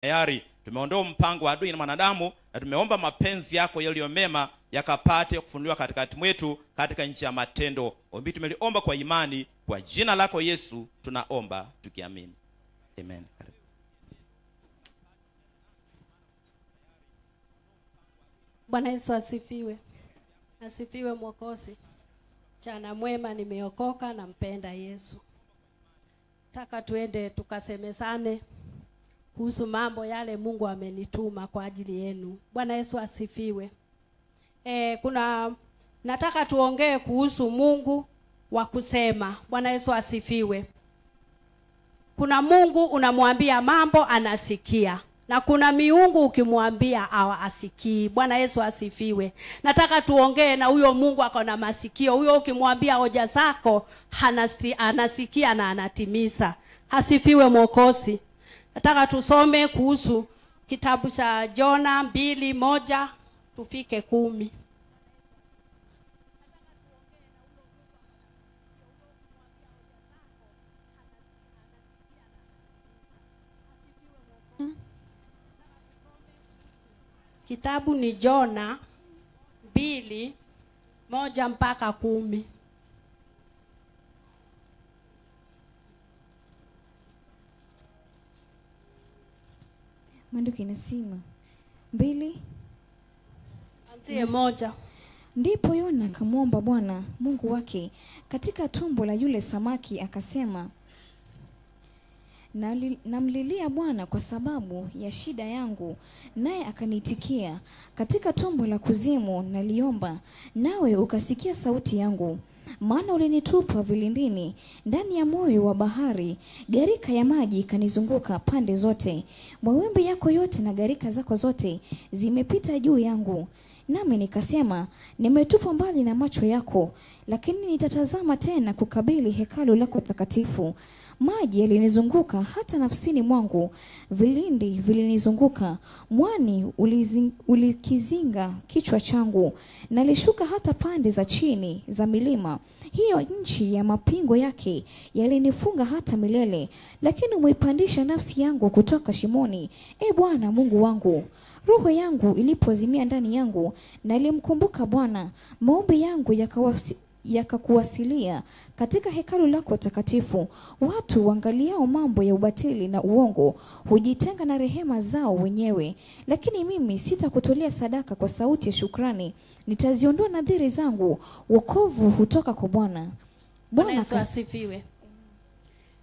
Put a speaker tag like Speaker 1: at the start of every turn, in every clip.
Speaker 1: Tayari tumeondoa mpango wa adui na wanadamu, na tumeomba mapenzi yako yaliyo mema yakapate kufunuliwa katikati mwetu katika nchi ya matendo. Ombi tumeliomba kwa imani, kwa jina lako Yesu tunaomba tukiamini. Amen.
Speaker 2: Bwana Yesu asifiwe. Asifiwe Mwokozi. Chana mwema, nimeokoka na mpenda Yesu. Taka tuende tukasemezane kuhusu mambo yale Mungu amenituma kwa ajili yenu. Bwana Yesu asifiwe. Nataka tuongee kuhusu Mungu wa kusema. Bwana Yesu asifiwe. Kuna Mungu unamwambia mambo anasikia, na kuna miungu ukimwambia asikii. Bwana Yesu asifiwe. Nataka tuongee na huyo Mungu ako na masikio. Huyo ukimwambia hoja zako anasikia na anatimiza. Asifiwe Mwokozi. Nataka tusome kuhusu kitabu cha Jona 2:1 tufike 10. Kitabu ni Jona 2:1 mpaka 10.
Speaker 3: Maandiko inasema 2
Speaker 2: anzie 1.
Speaker 3: Ndipo Yona akamwomba Bwana Mungu wake katika tumbo la yule samaki, akasema, namlilia Bwana kwa sababu ya shida yangu, naye akanitikia. Katika tumbo la kuzimu naliomba, nawe ukasikia sauti yangu. Maana ulinitupa vilindini, ndani ya moyo wa bahari, gharika ya maji kanizunguka pande zote. Mawimbi yako yote na gharika zako zote zimepita juu yangu. Nami nikasema, nimetupwa mbali na macho yako, lakini nitatazama tena kukabili hekalu lako takatifu. Maji yalinizunguka hata nafsini mwangu, vilindi vilinizunguka, mwani ulikizinga kichwa changu. Nalishuka hata pande za chini za milima, hiyo nchi ya mapingo yake yalinifunga hata milele. Lakini umeipandisha nafsi yangu kutoka shimoni, Bwana Mungu wangu. Roho yangu ilipozimia ndani yangu, nalimkumbuka Bwana. Maombi yangu yakakuwasilia katika hekalu lako takatifu. Watu waangaliao mambo ya ubatili na uongo hujitenga na rehema zao wenyewe. Lakini mimi sitakutolea sadaka kwa sauti ya shukrani, nitaziondoa nadhiri zangu. Wokovu hutoka kwa Bwana.
Speaker 2: Bwana Yesu asifiwe.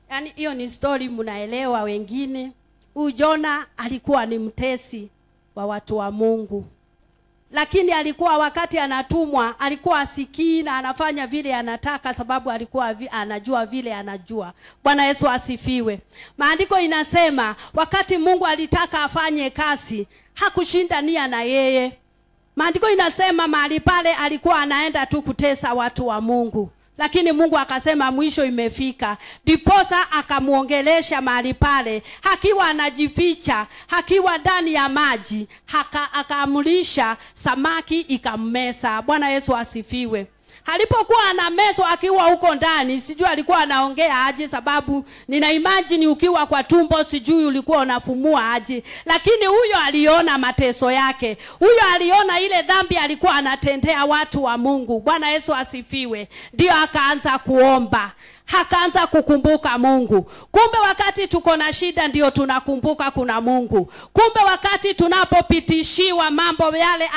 Speaker 2: Yaani hiyo ni story mnaelewa wengine. Huyu Jona alikuwa ni mtesi wa watu wa Mungu. Lakini alikuwa wakati anatumwa, alikuwa asikii na anafanya vile anataka, sababu alikuwa anajua vile anajua. Bwana Yesu asifiwe. Maandiko inasema wakati Mungu alitaka afanye kazi, hakushindania na yeye. Maandiko inasema mahali pale alikuwa anaenda tu kutesa watu wa Mungu. Lakini Mungu akasema mwisho imefika. Diposa akamuongelesha mahali pale, hakiwa anajificha, hakiwa ndani ya maji, akaamrisha samaki ikammesa. Bwana Yesu asifiwe. Alipokuwa anameswa akiwa huko ndani, sijui alikuwa anaongea aje, sababu nina imagine ukiwa kwa tumbo sijui ulikuwa unafumua aje. Lakini huyo aliona mateso yake. Huyo aliona ile dhambi alikuwa anatendea watu wa Mungu. Bwana Yesu asifiwe. Ndio akaanza kuomba. Akaanza kukumbuka Mungu. Kumbe wakati tuko na shida ndio tunakumbuka kuna Mungu. Kumbe wakati tunapopitishiwa mambo yale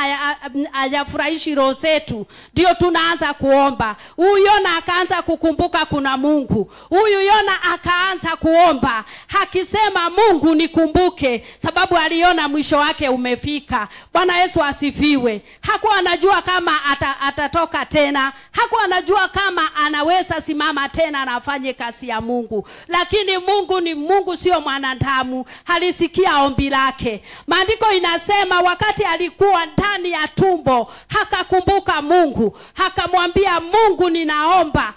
Speaker 2: hayafurahishi roho zetu ndio tunaanza kuomba. Huyu Yona akaanza kukumbuka kuna Mungu. Huyu Yona akaanza kuomba, akisema Mungu nikumbuke, sababu aliona mwisho wake umefika. Bwana Yesu asifiwe. Hakuwa anajua kama atatoka tena. Hakuwa anajua kama anaweza simama tena na afanye kazi ya Mungu. Lakini Mungu ni Mungu, sio mwanadamu. Alisikia ombi lake. Maandiko inasema wakati alikuwa ndani ya tumbo, akakumbuka Mungu. Akamwambia Mungu, ninaomba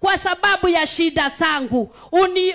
Speaker 2: kwa sababu ya shida zangu,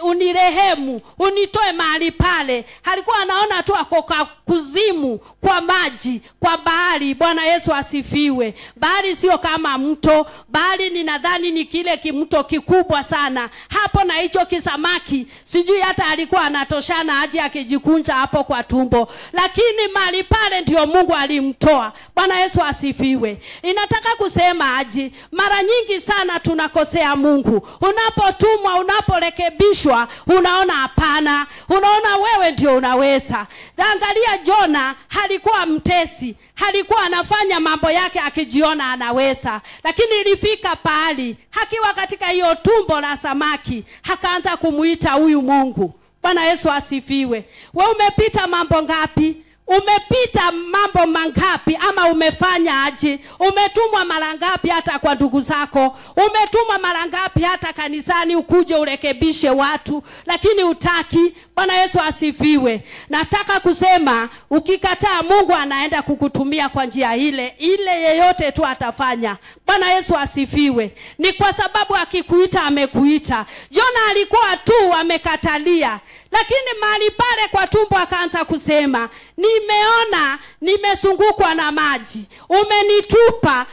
Speaker 2: unirehemu, unitoe mahali pale. Alikuwa anaona tu ako kuzimu, kwa maji, kwa bahari. Bwana Yesu asifiwe. Bahari sio kama mto, bahari ninadhani ni kile kimto kikubwa sana. Hapo na hicho kisamaki, sijui hata alikuwa anatoshana aje akijikunja hapo kwa tumbo. Lakini mahali pale ndio Mungu alimtoa. Bwana Yesu asifiwe. Inataka kusema aje, mara nyingi sana tunakosea Mungu. Unapotumwa, unaporekebishwa, unaona hapana, unaona wewe ndio unaweza. Angalia Jona, alikuwa mtesi, alikuwa anafanya mambo yake akijiona anaweza. Lakini ilifika pahali akiwa katika hiyo tumbo la samaki, akaanza kumuita huyu Mungu. Bwana Yesu asifiwe. Wewe umepita mambo ngapi? Umepita mambo mangapi? Ama umefanya aje? Umetumwa mara ngapi hata kwa ndugu zako? Umetumwa mara ngapi hata kanisani ukuje urekebishe watu, lakini utaki? Bwana Yesu asifiwe. Nataka kusema, ukikataa, Mungu anaenda kukutumia kwa njia ile yeyote tu atafanya. Bwana Yesu asifiwe. Ni kwa sababu akikuita amekuita. Jona alikuwa tu amekatalia, lakini mahali pale kwa tumbo akaanza kusema, nimeona nimezungukwa na maji, umenitupa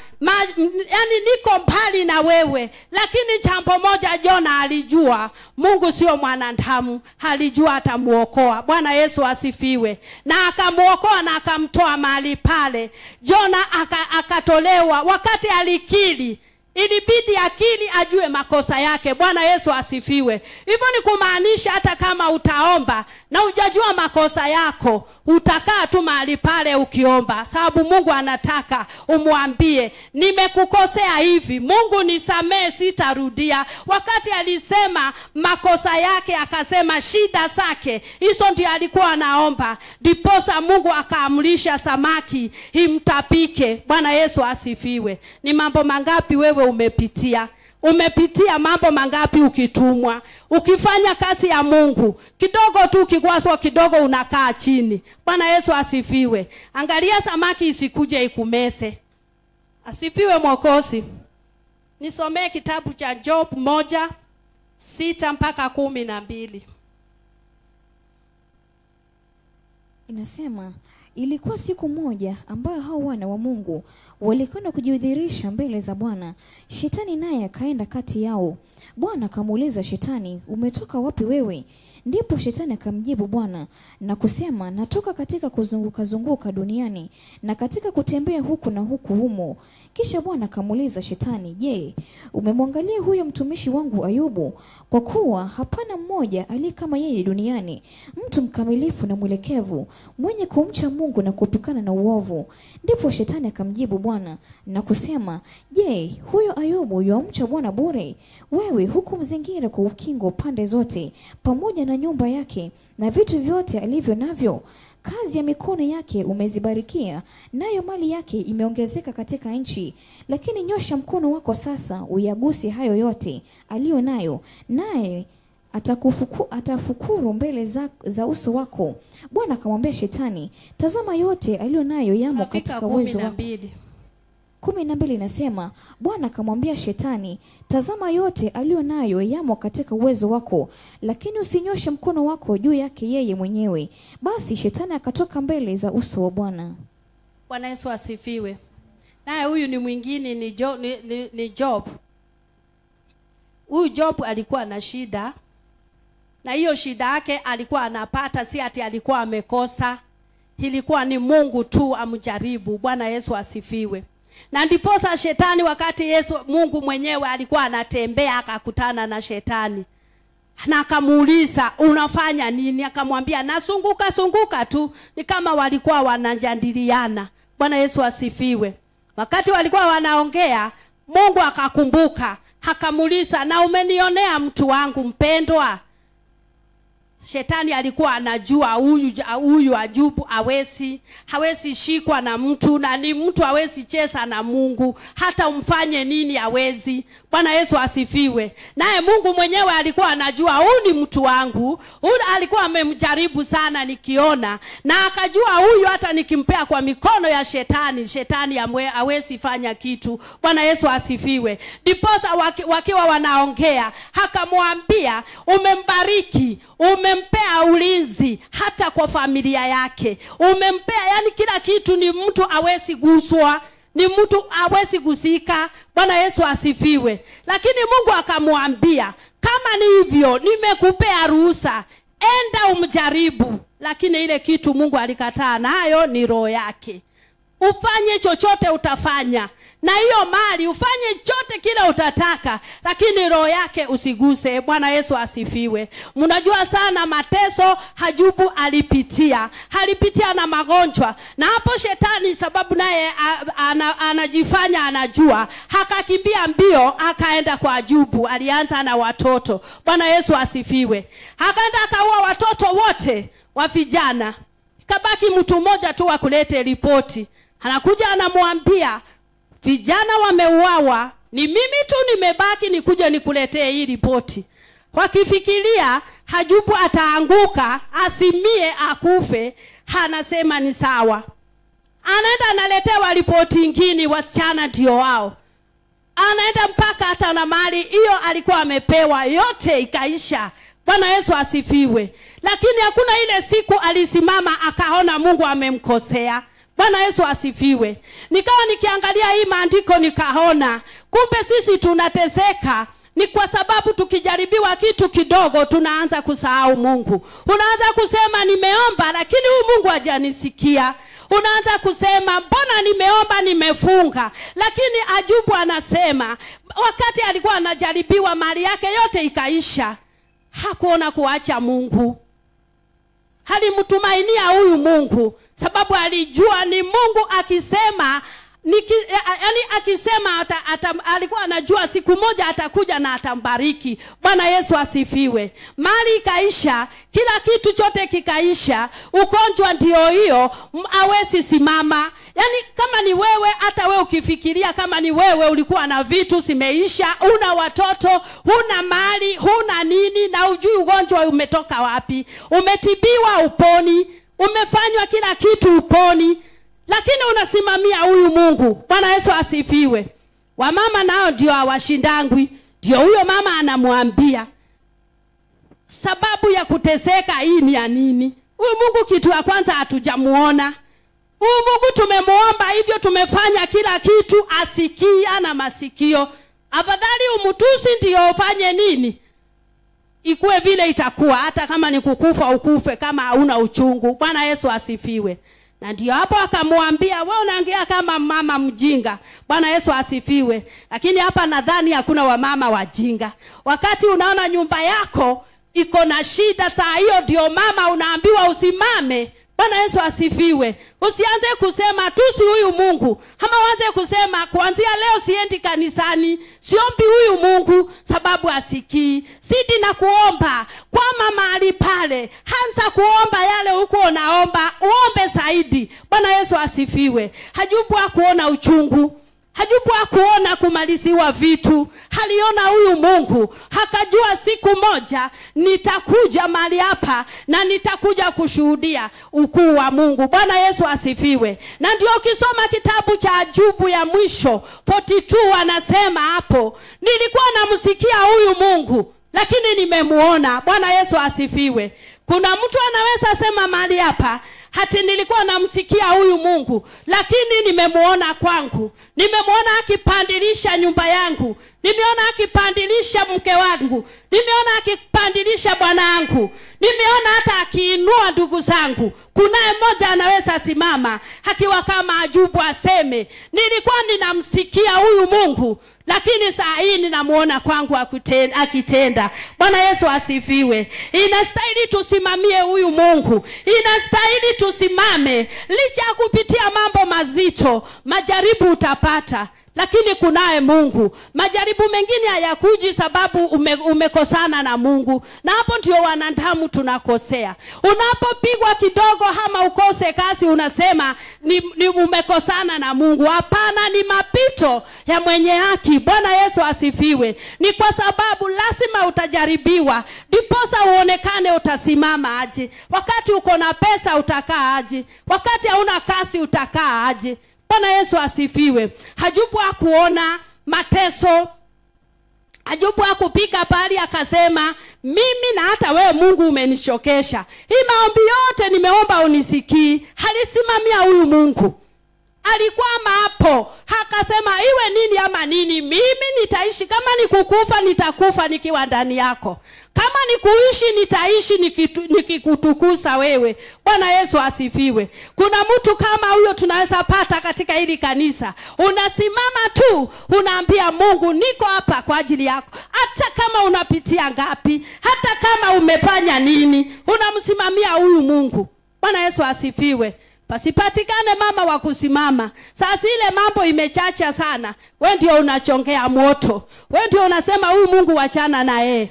Speaker 2: yani niko mbali na wewe. Lakini jambo moja Jona alijua, Mungu sio mwanadamu, alijua atamuokoa. Bwana Yesu asifiwe. Na akamuokoa na akamtoa mahali pale. Jona akatolewa. Wakati alikiri, ilibidi akili ajue makosa yake. Bwana Yesu asifiwe. Hivyo ni kumaanisha hata kama utaomba na hujajua makosa yako, utakaa tu mahali pale ukiomba, sababu Mungu anataka umwambie, nimekukosea hivi, Mungu nisamee, sitarudia. Wakati alisema makosa yake, akasema shida zake, hizo ndio alikuwa anaomba, ndiposa Mungu akaamrisha samaki imtapike. Bwana Yesu asifiwe. Ni mambo mangapi wewe umepitia? Umepitia mambo mangapi ukitumwa? Ukifanya kazi ya Mungu, kidogo tu kikwaswa kidogo unakaa chini. Bwana Yesu asifiwe. Angalia samaki isikuje ikumese. Asifiwe Mwokozi. Nisomee kitabu cha Job 1:6 mpaka 12.
Speaker 3: Inasema, ilikuwa siku moja ambayo hao wana wa Mungu walikwenda kujidhihirisha mbele za Bwana. Shetani naye akaenda kati yao. Bwana akamuuliza Shetani, umetoka wapi wewe? Ndipo Shetani akamjibu Bwana na kusema, natoka katika kuzunguka duniani na katika kutembea huku na huku humo. Kisha Bwana akamuuliza Shetani, je, umemwangalia huyo mtumishi wangu Ayubu? Kwa kuwa hapana mmoja aliye kama yeye duniani, mtu mkamilifu na mwelekevu, mwenye kumcha Mungu na kuepukana na uovu. Ndipo Shetani akamjibu Bwana na kusema, je, huyo Ayubu yamcha Bwana bure? Wewe hukumzingira kwa ukingo pande zote, pamoja na nyumba yake na vitu vyote alivyo navyo. Kazi ya mikono yake umezibarikia, nayo mali yake imeongezeka katika nchi. Lakini nyosha mkono wako sasa uyaguse hayo yote aliyo nayo, naye atafukuru mbele za uso wako. Bwana akamwambia Shetani, tazama yote aliyo nayo yamo katika uwezo wako. 12 inasema, Bwana akamwambia Shetani, tazama yote aliyo nayo yamo katika uwezo wako, lakini usinyoshe mkono wako juu yake yeye mwenyewe. Basi Shetani akatoka mbele za uso wa Bwana.
Speaker 2: Bwana Yesu asifiwe. Naye huyu ni mwingine, ni Job. Huyu Job alikuwa na shida, na hiyo shida yake alikuwa anapata, si ati alikuwa amekosa, ilikuwa ni Mungu tu amjaribu. Bwana Yesu asifiwe. Na ndiposa Shetani, wakati Mungu mwenyewe alikuwa anatembea, akakutana na Shetani na akamuuliza, unafanya nini? Akamwambia, nasunguka tu. Ni kama walikuwa wanajadiliana. Bwana Yesu asifiwe. Wakati walikuwa wanaongea, Mungu akakumbuka, akamuuliza, na umenionea mtu wangu mpendwa? Shetani alikuwa anajua huyu Ayubu hawezi shikwa na mtu, na ni mtu hawezi cheza na Mungu, hata umfanye nini hawezi. Bwana Yesu asifiwe. Naye Mungu mwenyewe alikuwa anajua huyu ni mtu wangu. Huyu alikuwa amemjaribu sana nikiona, na akajua huyu hata nikimpea kwa mikono ya shetani hawezi fanya kitu. Bwana Yesu asifiwe. Ndiposa wakiwa wanaongea, akamwambia umembariki, umempea ulinzi hata kwa familia yake. Umempea, yani kila kitu, ni mtu hawezi guswa, ni mtu hawezi gusika. Bwana Yesu asifiwe. Lakini Mungu akamwambia, kama ni hivyo nimekupea ruhusa, enda umjaribu. Lakini ile kitu Mungu alikataa nayo ni roho yake. Ufanye chochote utafanya, na hiyo mali ufanye chote kile utataka, lakini roho yake usiguse. Bwana Yesu asifiwe. Mnajua sana mateso Ayubu alipitia na magonjwa, na hapo shetani sababu naye anajifanya anajua, akakimbia mbio akaenda kwa Ayubu. Alianza na watoto. Bwana Yesu asifiwe. Akaenda akaua watoto wote wa vijana, kabaki mtu mmoja tu wa kulete ripoti. Anakuja anamwambia, vijana wameuawa, ni mimi tu nimebaki nikuje nikuletee hii ripoti. Wakifikiria Ayubu ataanguka, asimie, akufe, anasema ni sawa. Anaenda analetewa ripoti nyingine, wasichana ndio wao. Anaenda mpaka hata na mali hiyo alikuwa amepewa yote ikaisha. Bwana Yesu asifiwe. Lakini hakuna ile siku alisimama akaona Mungu amemkosea. Bwana Yesu asifiwe. Nikawa nikiangalia hii maandiko nikaona, kumbe sisi tunateseka ni kwa sababu tukijaribiwa kitu kidogo tunaanza kusahau Mungu. Unaanza kusema nimeomba lakini huyu Mungu hajanisikia. Unaanza kusema mbona nimeomba nimefunga. Lakini Ayubu anasema wakati alikuwa anajaribiwa mali yake yote ikaisha, hakuona kuacha Mungu. Alimtumainia huyu Mungu sababu alijua ni Mungu akisema yani akisema alikuwa anajua siku moja atakuja na atambariki. Bwana Yesu asifiwe. Mali ikaisha, kila kitu chote kikaisha, ugonjwa ndio hiyo, hawezi simama. Yani kama ni wewe, hata wewe ukifikiria kama ni wewe ulikuwa na vitu zimeisha, una watoto, huna mali, huna nini, na ujui ugonjwa umetoka wapi. Umetibiwa uponi, umefanywa kila kitu uponi, lakini unasimamia huyu Mungu. Bwana Yesu asifiwe. Wamama nao ndio hawashindangwi. Ndio huyo mama anamwambia sababu ya kuteseka hii ni ya nini? Huyu Mungu kitu ya kwanza hatujamuona. Huyu Mungu tumemuomba hivyo, tumefanya kila kitu, asikia na masikio. Afadhali umutusi ndio ufanye nini? Ikuwe vile itakuwa, hata kama ni kukufa ukufe kama hauna uchungu. Bwana Yesu asifiwe. Na ndio hapo akamwambia, wewe unaongea kama mama mjinga. Bwana Yesu asifiwe. Lakini hapa nadhani hakuna wamama wajinga. Wakati unaona nyumba yako iko na shida, saa hiyo ndio mama unaambiwa usimame. Bwana Yesu asifiwe. Usianze kusema tusi huyu Mungu. Ama uanze kusema kuanzia leo siendi kanisani, siombi huyu Mungu sababu asikii. Sidi na kuomba kwa mahali pale. Anza kuomba yale huko unaomba, uombe zaidi. Bwana Yesu asifiwe. Ayubu hakuona uchungu. Ayubu hakuona kumaliziwa vitu. Aliona huyu Mungu. Akajua siku moja nitakuja mahali hapa na nitakuja kushuhudia ukuu wa Mungu. Bwana Yesu asifiwe. Na ndio ukisoma kitabu cha Ayubu ya mwisho 42 anasema hapo, nilikuwa namsikia huyu Mungu lakini nimemuona. Bwana Yesu asifiwe. Kuna mtu anaweza sema mahali hapa, hati nilikuwa namsikia huyu Mungu lakini nimemuona kwangu. Nimemuona akipandilisha nyumba yangu, nimeona akipandilisha mke wangu, nimeona akipandilisha bwana wangu, nimeona hata akiinua ndugu zangu. Kunaye mmoja anaweza simama akiwa kama Ayubu aseme, nilikuwa ninamsikia huyu Mungu lakini saa hii ninamuona kwangu akitenda. Bwana Yesu asifiwe. Inastahili tusimamie huyu Mungu. Inastahili tusimame licha kupitia mambo mazito. Majaribu utapata, lakini kunaye Mungu. Majaribu mengine hayakuji sababu umekosana na Mungu, na hapo ndio wanadamu tunakosea. Unapopigwa kidogo ama ukose kazi unasema ni umekosana na Mungu. Hapana, ni mapito ya mwenye haki. Bwana Yesu asifiwe. Ni kwa sababu lazima utajaribiwa ndiposa uonekane utasimama aje. Wakati uko na pesa utakaa aje, wakati hauna kazi utakaa aje. Bwana Yesu asifiwe. Ayubu hakuona mateso. Ayubu hakupika pali akasema mimi na hata wewe Mungu umenichokesha. Hii maombi yote nimeomba unisikii. Alisimamia huyu Mungu. Alikwama hapo. Akasema iwe nini ama nini, mimi nitaishi. Kama ni kukufa nitakufa nikiwa ndani yako. Kama ni kuishi nitaishi nikikutukuza wewe. Bwana Yesu asifiwe. Kuna mtu kama huyo tunaweza pata katika hili kanisa. Unasimama tu, unaambia Mungu niko hapa kwa ajili yako. Hata kama unapitia ngapi, hata kama umefanya nini, unamsimamia huyu Mungu. Bwana Yesu asifiwe. Pasipatikane mama wa kusimama. Sasa ile mambo imechacha sana, wewe ndio unachongea moto. Wewe ndio unasema huyu Mungu wachana na yeye.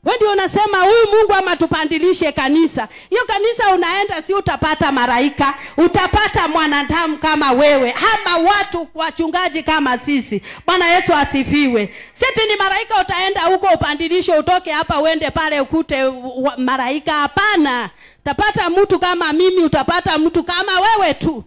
Speaker 2: Wewe ndio unasema huyu Mungu ama tupandilishe kanisa. Hiyo kanisa unaenda si utapata malaika, utapata mwanadamu kama wewe, ama watu wachungaji kama sisi. Bwana Yesu asifiwe. Sisi ni malaika utaenda huko upandilishe, utoke hapa uende pale ukute malaika? Hapana. Utapata mtu kama mimi, utapata mtu kama wewe tu.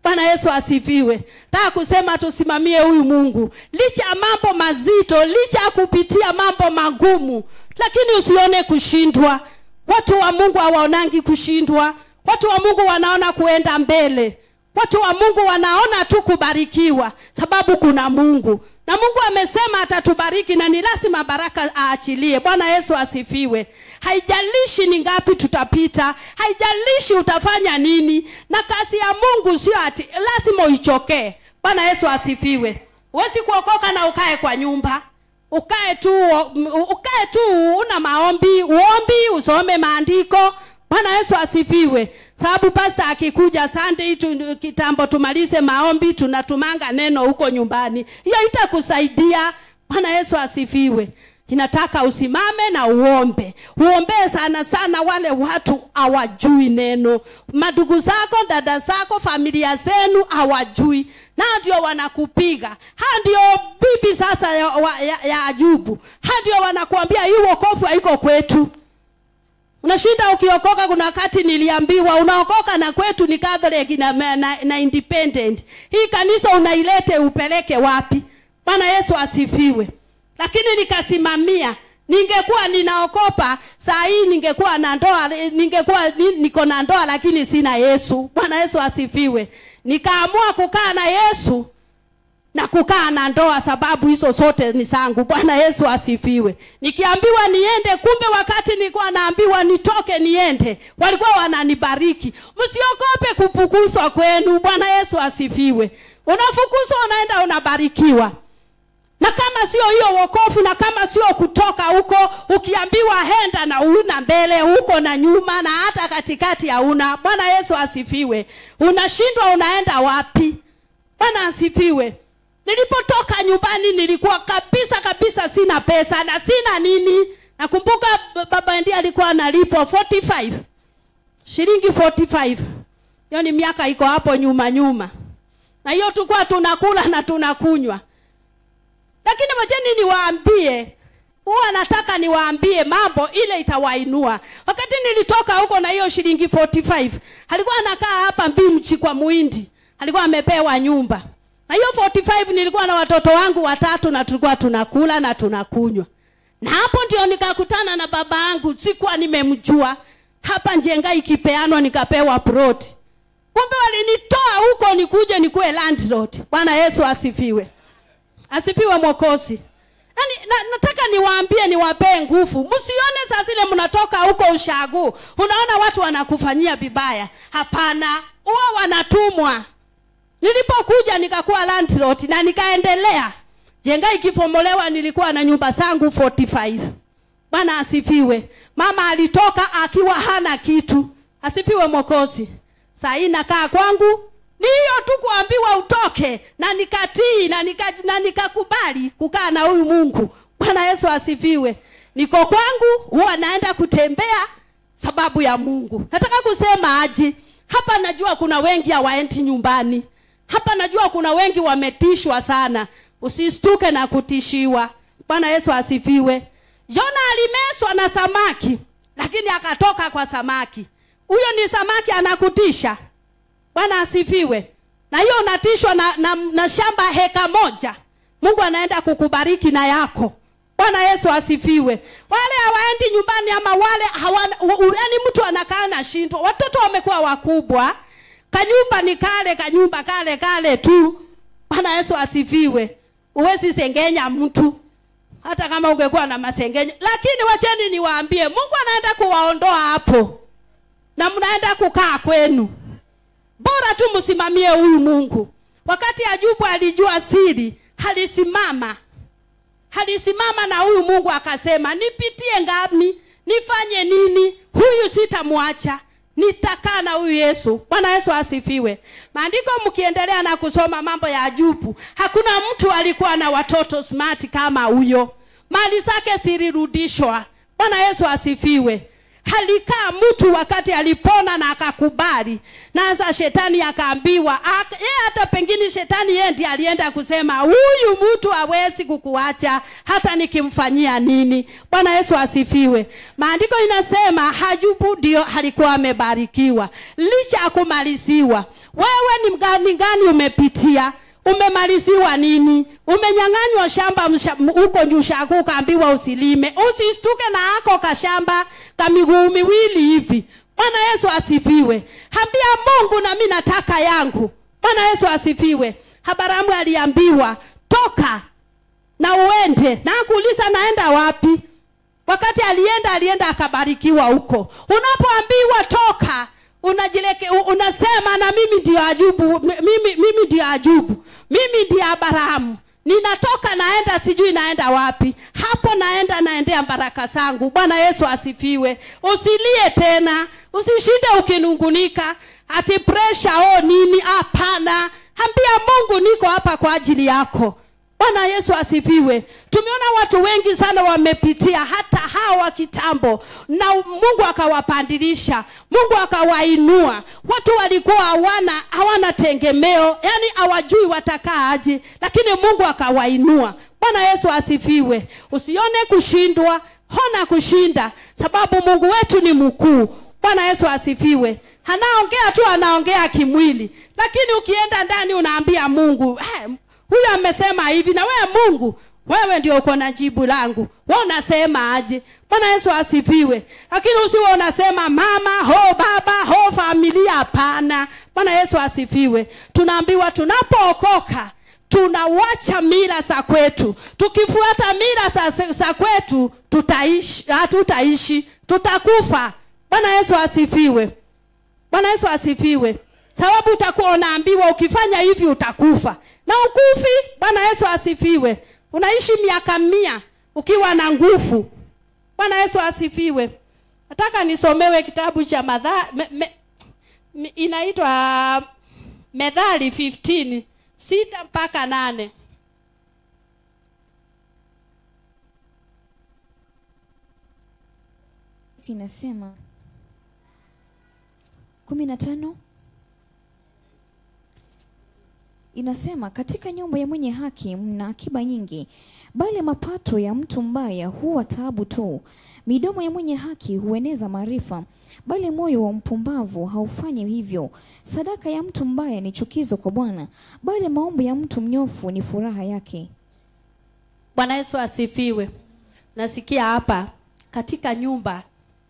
Speaker 2: Bwana Yesu asifiwe. Nataka kusema tusimamie huyu Mungu. Licha mambo mazito, licha kupitia mambo magumu, lakini usione kushindwa. Watu wa Mungu hawaonangi kushindwa. Watu wa Mungu wanaona kuenda mbele. Watu wa Mungu wanaona tu kubarikiwa sababu kuna Mungu. Na Mungu amesema atatubariki na ni lazima baraka aachilie. Bwana Yesu asifiwe. Haijalishi ni ngapi tutapita, haijalishi utafanya nini, na kazi ya Mungu sio ati lazima uichokee. Bwana Yesu asifiwe. Huwezi kuokoka na ukae kwa nyumba. Ukae tu una maombi, uombi, usome maandiko. Bwana Yesu asifiwe. Sababu pastor akikuja Sunday kitambo tumalize maombi, tunatumanga neno huko nyumbani. Hiyo itakusaidia. Bwana Yesu asifiwe. Inataka usimame na uombe. Uombe sana sana wale watu hawajui neno. Madugu zako, dada zako, familia zenu hawajui. Na ndio wanakupiga. Ndio bibi sasa ya Ayubu. Ndio wanakuambia hii wokovu haiko kwetu. Unashinda ukiokoka. Kuna wakati niliambiwa unaokoka na kwetu ni Catholic na independent. Hii kanisa unailete upeleke wapi? Bwana Yesu asifiwe. Lakini nikasimamia. Ningekuwa ninaokopa saa hii ningekuwa na ndoa, niko na ndoa lakini sina Yesu. Bwana Yesu asifiwe. Nikaamua kukaa na Yesu na kukaa na ndoa sababu hizo zote ni zangu. Bwana Yesu asifiwe. Nikiambiwa niende, kumbe wakati nilikuwa naambiwa nitoke niende, walikuwa wananibariki. Msiogope kupukuzwa kwenu. Bwana Yesu asifiwe. Unafukuzwa unaenda unabarikiwa. Na kama sio hiyo wokovu, na kama sio kutoka huko ukiambiwa henda na una mbele huko na nyuma na hata katikati hauna. Bwana Yesu asifiwe. Unashindwa unaenda wapi? Bwana asifiwe. Nilipotoka nyumbani nilikuwa kabisa sina pesa na sina nini. Nakumbuka baba ndiye alikuwa analipwa 45. Shilingi 45. Hiyo ni miaka iko hapo nyuma. Na hiyo tulikuwa tunakula na tunakunywa. Lakini wacheni niwaambie, huwa nataka niwaambie mambo ile itawainua. Wakati nilitoka huko na hiyo shilingi 45, alikuwa anakaa hapa Mbimchi kwa Muhindi. Alikuwa amepewa nyumba. Na hiyo 45 nilikuwa na watoto wangu 3 na tulikuwa tunakula na tunakunywa. Na hapo ndio nikakutana na baba yangu, sikuwa nimemjua. Hapa Njenga ikipeanwa nikapewa plot. Kumbe walinitoa huko nikuje nikuwe landlord. Bwana Yesu asifiwe. Asifiwe Mwokozi. Yaani nataka niwaambie, niwapee nguvu. Msione saa zile mnatoka huko ushago unaona watu wanakufanyia vibaya. Hapana, huwa wanatumwa. Nilipokuja nikakuwa landlord na nikaendelea. Jenga ikifomolewa nilikuwa na nyumba zangu 45. Bwana asifiwe. Mama alitoka akiwa hana kitu. Asifiwe Mwokozi. Saa hii nakaa kwangu Ni hiyo tu kuambiwa utoke, na nikatii na nikakubali kukaa na huyu Mungu. Bwana Yesu asifiwe. Niko kwangu, huwa naenda kutembea sababu ya Mungu. Nataka kusema aje, hapa najua kuna wengi hawaendi nyumbani. Hapa najua kuna wengi wametishwa sana. Usistuke na kutishiwa. Bwana Yesu asifiwe. Yona alimeswa na samaki, lakini akatoka kwa samaki. Huyo ni samaki anakutisha. Bwana asifiwe. Na hiyo unatishwa na shamba heka moja. Mungu anaenda kukubariki na yako. Bwana Yesu asifiwe. Wale hawaendi nyumbani ama wale yani mtu anakaa na shindwa. Watoto wamekuwa wakubwa. Kanyumba ni kanyumba kale tu. Bwana Yesu asifiwe. Uwezi sengenya mtu. Hata kama ungekuwa na masengenya. Lakini wacheni niwaambie, Mungu anaenda kuwaondoa hapo. Na mnaenda kukaa kwenu. Bora tu msimamie huyu Mungu. Wakati Ayubu alijua siri, Alisimama na huyu Mungu akasema, nipitie ngapi? Nifanye nini? Huyu sitamwacha. Nitakaa na huyu Yesu. Bwana Yesu asifiwe. Maandiko mkiendelea na kusoma mambo ya Ayubu, hakuna mtu alikuwa na watoto smart kama huyo. Mali zake zilirudishwa. Bwana Yesu asifiwe. Alikaa mtu wakati alipona na akakubali. Na sasa shetani akaambiwa, hata pengine shetani yeye ndiye alienda kusema, huyu mtu hawezi kukuacha hata nikimfanyia nini. Bwana Yesu asifiwe. Maandiko inasema Ayubu ndio alikuwa amebarikiwa licha ya kumaliziwa. Wewe ni gani umepitia? Umemaliziwa nini? Umenyang'anywa shamba huko Nyushaku ukaambiwa usilime. Usistuke na hako kashamba kamiguu miwili hivi. Bwana Yesu asifiwe. Ambia Mungu, na mimi nataka yangu. Bwana Yesu asifiwe. Abrahamu aliambiwa toka na uende. Na kuuliza naenda wapi? Wakati alienda akabarikiwa huko. Unapoambiwa toka, unasema na mimi ndio Ayubu, mimi ndio Ayubu, mimi ndio Abrahamu. Ninatoka naenda sijui naenda wapi. Hapo naendea baraka zangu. Bwana Yesu asifiwe. Usilie tena. Usishinde ukinungunika. Ati pressure nini? Hapana. Ambia Mungu, niko hapa kwa ajili yako. Bwana Yesu asifiwe. Tumeona watu wengi sana wamepitia hata hawa kitambo, na Mungu akawapandilisha, Mungu akawainua. Watu walikuwa hawana tegemeo, yani hawajui watakaa aje, lakini Mungu akawainua. Bwana Yesu asifiwe. Usione kushindwa, hona kushinda, sababu Mungu wetu ni mkuu. Bwana Yesu asifiwe. Anaongea kimwili, lakini ukienda ndani unaambia Mungu, huyu amesema hivi, na wewe Mungu, wewe ndio uko na jibu langu. Wewe unasema aje? Bwana Yesu asifiwe. Lakini usiwe unasema mama, baba, familia, hapana. Bwana Yesu asifiwe. Tunaambiwa tunapookoka tunawacha mila za kwetu. Tukifuata mila za kwetu tutaishi, tutakufa. Bwana Yesu asifiwe. Bwana Yesu asifiwe. Sababu utakuwa unaambiwa ukifanya hivi utakufa. Na ukufi. Bwana Yesu asifiwe. Unaishi miaka 100 ukiwa na nguvu. Bwana Yesu asifiwe. Nataka nisomewe kitabu cha inaitwa Methali 15:6-8.
Speaker 3: Inasema 15. Inasema, katika nyumba ya mwenye haki mna akiba nyingi, bali mapato ya mtu mbaya huwa taabu tu. Midomo ya mwenye haki hueneza maarifa, bali moyo wa mpumbavu haufanyi hivyo. Sadaka ya mtu mbaya ni chukizo kwa Bwana, bali maombi ya mtu mnyofu ni furaha yake.
Speaker 2: Bwana Yesu asifiwe. Nasikia hapa katika nyumba,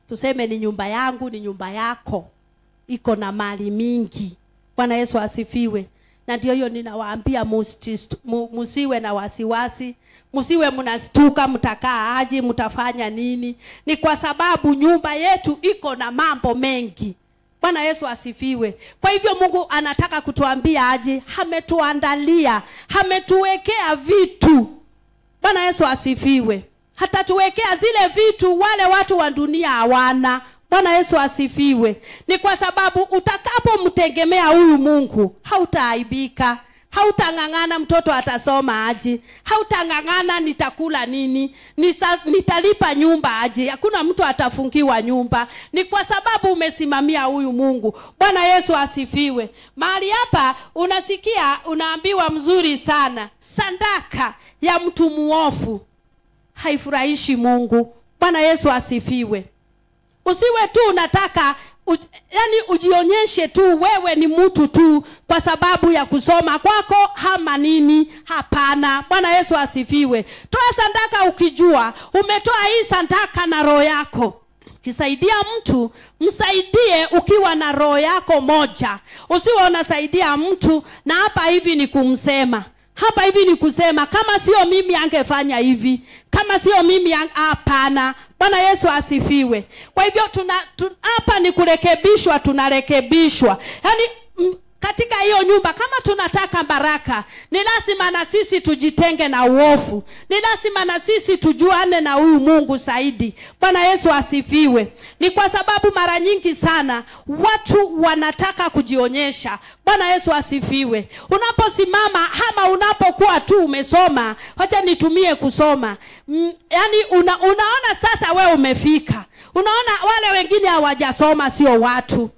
Speaker 2: tuseme ni nyumba yangu, ni nyumba yako, iko na mali mingi. Bwana Yesu asifiwe. Na ndio hiyo ninawaambia, musiwe na wasiwasi, musiwe mnastuka mtakaa aje, mtafanya nini. Ni kwa sababu nyumba yetu iko na mambo mengi. Bwana Yesu asifiwe. Kwa hivyo Mungu anataka kutuambia aje, ametuandalia, ametuwekea vitu. Bwana Yesu asifiwe. Hata tuwekea zile vitu wale watu wa dunia hawana. Bwana Yesu asifiwe. Ni kwa sababu utakapomtegemea huyu Mungu, hautaaibika. Hautangangana mtoto atasoma aje, hautangangana nitakula nini, nitalipa nyumba aje. Hakuna mtu atafungiwa nyumba. Ni kwa sababu umesimamia huyu Mungu. Bwana Yesu asifiwe. Mahali hapa unasikia unaambiwa mzuri sana, sadaka ya mtu muovu haifurahishi Mungu. Bwana Yesu asifiwe. Usiwe tu unataka yani ujionyeshe tu wewe ni mtu tu kwa sababu ya kusoma kwako ama nini. Hapana. Bwana Yesu asifiwe. Toa sadaka ukijua umetoa hii sadaka na roho yako. Kisaidia mtu, msaidie ukiwa na roho yako moja. Usiwe unasaidia mtu na hapa hivi ni kumsema. Hapa hivi ni kusema kama sio mimi angefanya hivi. Kama sio mimi hapana. Bwana Yesu asifiwe. Kwa hivyo hapa ni kurekebishwa, tunarekebishwa. Yaani katika hiyo nyumba kama tunataka baraka, ni lazima na sisi tujitenge na uovu. Ni lazima na sisi tujuane na huyu Mungu zaidi. Bwana Yesu asifiwe. Ni kwa sababu mara nyingi sana watu wanataka kujionyesha. Bwana Yesu asifiwe. Unaposimama ama unapokuwa tu umesoma, wacha nitumie kusoma. Yaani unaona sasa wewe umefika. Unaona wale wengine hawajasoma sio watu.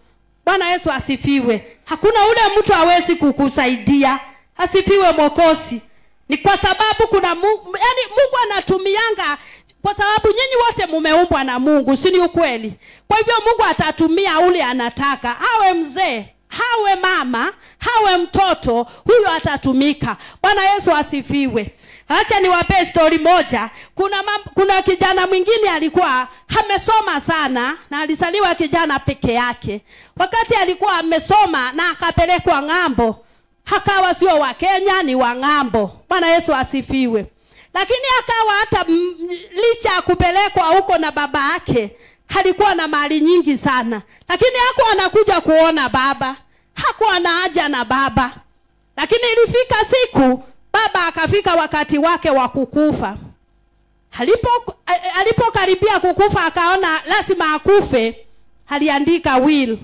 Speaker 2: Bwana Yesu asifiwe. Hakuna ule mtu hawezi kukusaidia. Asifiwe Mwokozi. Ni kwa sababu kuna Mungu, yani Mungu anatumianga kwa sababu nyinyi wote mumeumbwa na Mungu, si ni ukweli? Kwa hivyo Mungu atatumia ule anataka. Hawe mzee, hawe mama, hawe mtoto, huyo atatumika. Bwana Yesu asifiwe. Acha niwape story moja. Kuna kijana mwingine alikuwa amesoma sana na alisaliwa kijana peke yake. Wakati alikuwa amesoma na akapelekwa ng'ambo, hakawa sio wa Kenya ni wa ng'ambo. Bwana Yesu asifiwe. Lakini akawa hata licha kupelekwa huko na baba yake, alikuwa na mali nyingi sana. Lakini hakuwa anakuja kuona baba. Hakuwa na haja na baba. Lakini ilifika siku baba akafika wakati wake wa kukufa. Alipokaribia kukufa akaona lazima akufe. Aliandika will.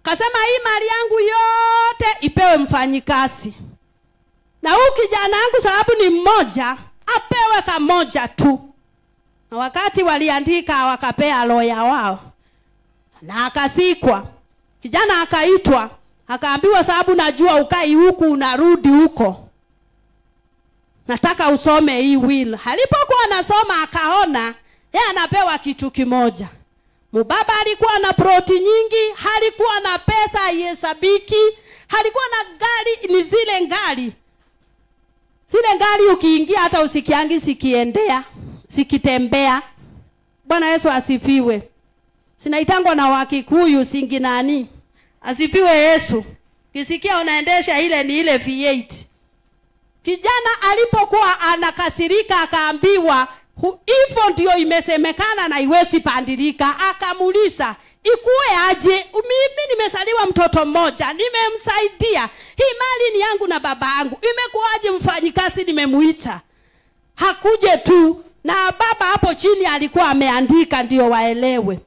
Speaker 2: Kasema hii mali yangu yote ipewe mfanyikazi. Na huyu kijana wangu sababu ni mmoja, apewe kamoja tu. Na wakati waliandika wakapea lawyer wao. Na akasikwa. Kijana akaitwa, akaambiwa sababu najua ukai huku unarudi huko, nataka usome hii will. Alipokuwa anasoma akaona yeye anapewa kitu kimoja. Mbaba alikuwa na ploti nyingi, alikuwa na pesa haihesabiki, alikuwa na gari, ni zile gari. Zile gari ukiingia hata usikiangi sikiendea, sikitembea. Bwana Yesu asifiwe. Sinaitangwa na Wakikuyu singi nani. Asifiwe Yesu. Kisikia unaendesha ile ni ile V8. Kijana alipokuwa anakasirika akaambiwa hivyo ndio imesemekana na iwezi pandilika. Akamuuliza, ikuwe aje? Mimi nimesaliwa mtoto mmoja, nimemsaidia. Hii mali ni yangu na baba yangu. Imekuwaje mfanyikazi nimemuita? Hakuje tu. Na baba hapo chini alikuwa ameandika ndio waelewe.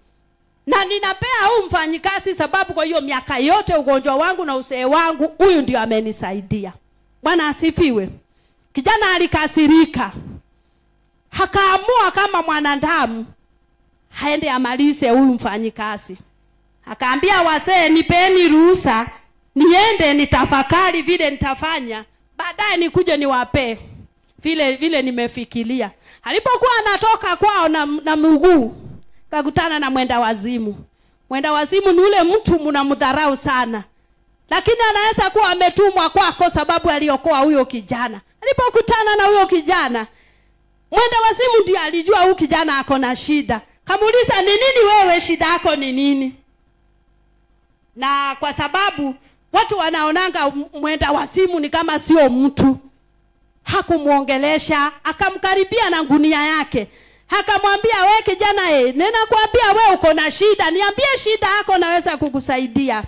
Speaker 2: Na ninapea huu mfanyikazi sababu kwa hiyo miaka yote ugonjwa wangu na usee wangu huyu ndio amenisaidia. Bwana asifiwe. Kijana alikasirika. Akaamua kama mwanadamu haende amalize huyu mfanyikazi. Akaambia wazee, nipeni ruhusa niende nitafakari vile nitafanya, baadaye nikuje niwape vile nimefikiria. Alipokuwa anatoka kwao na mguu kakutana na mwenda wazimu. Mwenda wazimu ni ule mtu mnamdharau sana, lakini anaweza kuwa ametumwa kwako sababu aliokoa huyo kijana. Alipokutana na huyo kijana, mwenda wazimu ndiye alijua huyo kijana ako na shida. Kamuuliza, ni nini wewe, shida yako ni nini? Na kwa sababu watu wanaonanga mwenda wazimu ni kama sio mtu, hakumuongelesha. Akamkaribia na ngunia yake. Akamwambia, we kijana, ninakwambia we uko na shida, niambie shida yako naweza kukusaidia.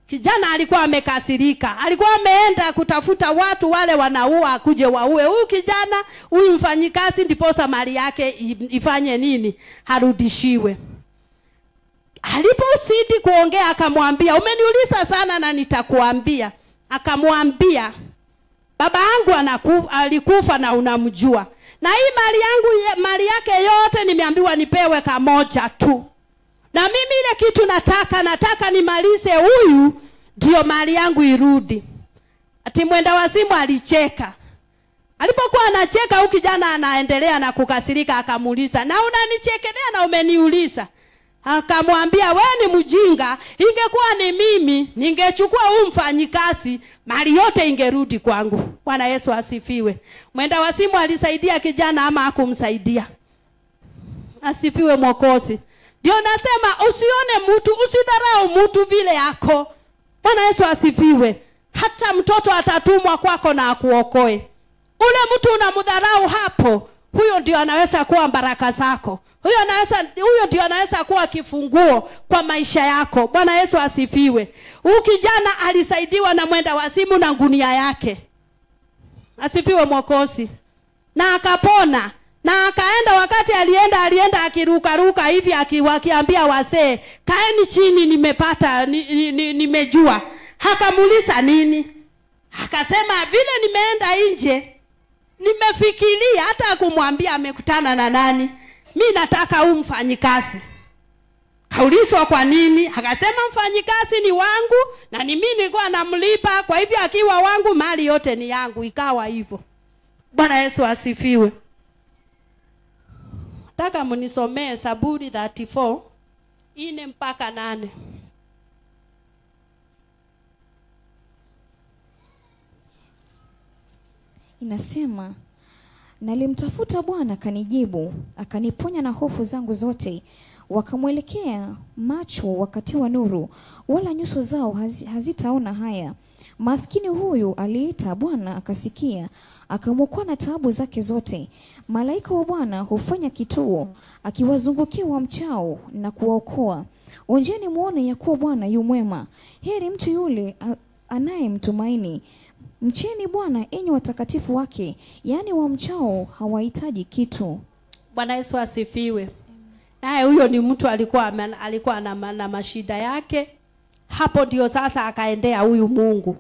Speaker 2: Kijana alikuwa amekasirika. Alikuwa ameenda kutafuta watu wale wanaua kuje waue huyu kijana, huyu mfanyikazi, ndipo mali yake ifanye nini? Harudishiwe. Alipozidi kuongea akamwambia, umeniuliza sana na nitakuambia. Akamwambia, baba yangu alikufa na unamjua. Na hii mali yake yote nimeambiwa nipewe kamoja tu. Na mimi ile kitu nataka nimalize huyu ndio mali yangu irudi. Ati mwenda wazimu alicheka. Alipokuwa anacheka huyu kijana anaendelea na kukasirika, akamuuliza, na unanichekelea na umeniuliza? Akamwambia, wewe ni mjinga, ingekuwa ni mimi ningechukua huyu mfanyikazi, mali yote ingerudi kwangu. Bwana Yesu asifiwe. Mwenda wazimu alisaidia kijana ama hakumsaidia? Asifiwe Mwokozi. Ndio nasema usione mtu, usidharau mtu vile yako. Bwana Yesu asifiwe. Hata mtoto atatumwa kwako na akuokoe. Ule mtu unamdharau hapo, huyo ndio anaweza kuwa baraka zako. Huyo ndio anaweza kuwa kifunguo kwa maisha yako. Bwana Yesu asifiwe. Huyu kijana alisaidiwa na mwenda wazimu na ngunia yake. Asifiwe Mwokozi. Na akapona. Na akaenda, wakati alienda akiruka hivi akiambia wazee, kaeni chini nimepata nimejua. Akamuuliza nini? Akasema, vile nimeenda nje nimefikiria, hata kumwambia amekutana na nani. Mimi nataka huyu mfanyikazi. Kaulizwa kwa nini? Akasema, mfanyikazi ni wangu na ni mimi nilikuwa namlipa, kwa hivyo akiwa wangu mali yote ni yangu. Ikawa hivyo. Bwana Yesu asifiwe. Nataka mnisomee Zaburi 34 4 mpaka 8.
Speaker 3: Inasema, nalimtafuta Bwana akanijibu, akaniponya na hofu zangu zote. Wakamwelekea macho wakati wa nuru, wala nyuso zao hazitaona haya. Maskini huyu aliita, Bwana akasikia, akamwokoa na taabu zake zote. Malaika wa Bwana hufanya kituo, akiwazungukia wamchao na kuwaokoa. Onjeni muone ya kuwa Bwana yu mwema. Heri mtu yule anayemtumaini. Mcheni Bwana enyi watakatifu wake, yani wamchao hawahitaji kitu.
Speaker 2: Bwana Yesu asifiwe. Naye huyo ni mtu alikuwa na mashida yake. Hapo ndio sasa akaendea huyu Mungu.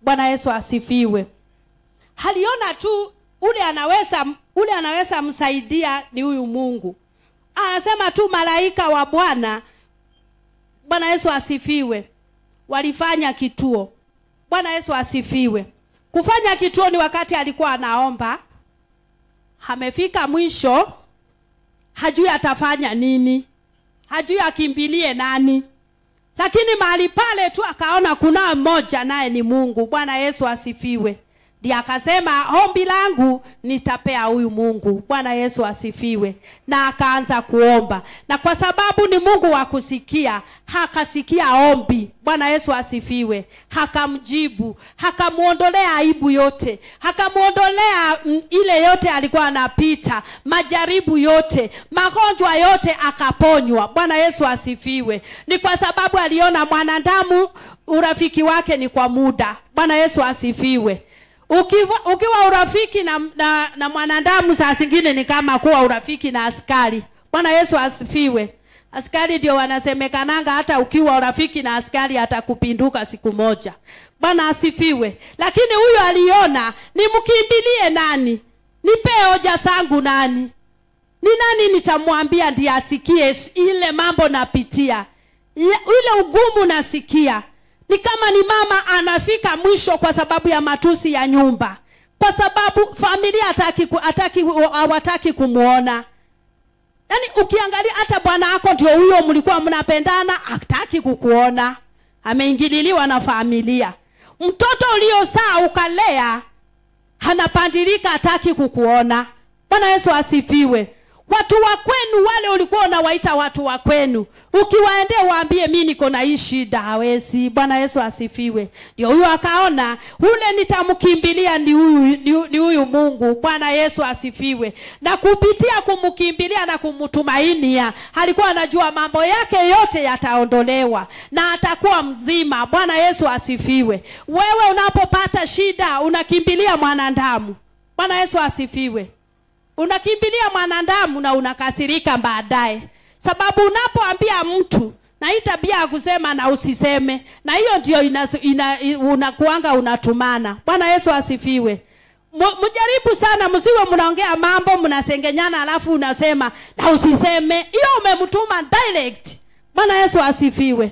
Speaker 2: Bwana Yesu asifiwe. Aliona tu ule anaweza msaidia ni huyu Mungu. Anasema tu malaika wa Bwana, Bwana Yesu asifiwe, walifanya kituo. Bwana Yesu asifiwe. Kufanya kituo ni wakati alikuwa anaomba. Amefika mwisho, hajui atafanya nini, hajui akimbilie nani. Lakini mahali pale tu akaona kuna mmoja naye ni Mungu. Bwana Yesu asifiwe. Ndiye akasema, ombi langu nitapea huyu Mungu. Bwana Yesu asifiwe. Na akaanza kuomba. Na kwa sababu ni Mungu wa kusikia, hakasikia ombi. Bwana Yesu asifiwe. Hakamjibu, hakamuondolea aibu yote, hakamuondolea ile yote alikuwa anapita, majaribu yote, magonjwa yote akaponywa. Bwana Yesu asifiwe. Ni kwa sababu aliona mwanadamu urafiki wake ni kwa muda. Bwana Yesu asifiwe. Ukiwa urafiki na mwanadamu, saa zingine ni kama kuwa urafiki na askari. Bwana Yesu asifiwe. Askari ndio wanasemekananga hata ukiwa urafiki na askari atakupinduka siku moja. Bwana asifiwe. Lakini huyu aliona, nimkimbilie nani? Nipe hoja zangu nani? Ni nani nitamwambia ndiye asikie ile mambo napitia? Ile ugumu nasikia. Ni kama ni mama anafika mwisho kwa sababu ya matusi ya nyumba. Kwa sababu familia hawataki kumuona. Yaani ukiangalia hata bwana wako ndio huyo mlikuwa mnapendana, hataki kukuona. Ameingililiwa na familia. Mtoto uliozaa ukalea anapandilika, hataki kukuona. Bwana Yesu asifiwe. Watu wa kwenu wale ulikuwa unawaita watu wa kwenu, ukiwaendea waambie mimi niko na hii shida, hawezi. Bwana Yesu asifiwe. Ndio huyo akaona ule nitamkimbilia ni huyu Mungu. Bwana Yesu asifiwe. Na kupitia kumkimbilia na kumtumainia, alikuwa anajua mambo yake yote yataondolewa na atakuwa mzima. Bwana Yesu asifiwe. Wewe unapopata shida unakimbilia mwanadamu. Bwana Yesu asifiwe. Unakimbilia mwanadamu na unakasirika baadaye. Sababu unapoambia mtu na hii tabia ya kusema na usiseme, na hiyo ndio unakuanga unatumana. Bwana Yesu asifiwe. Mjaribu sana msiwe mnaongea mambo mnasengenyana alafu unasema na usiseme. Hiyo umemtuma direct. Bwana Yesu asifiwe.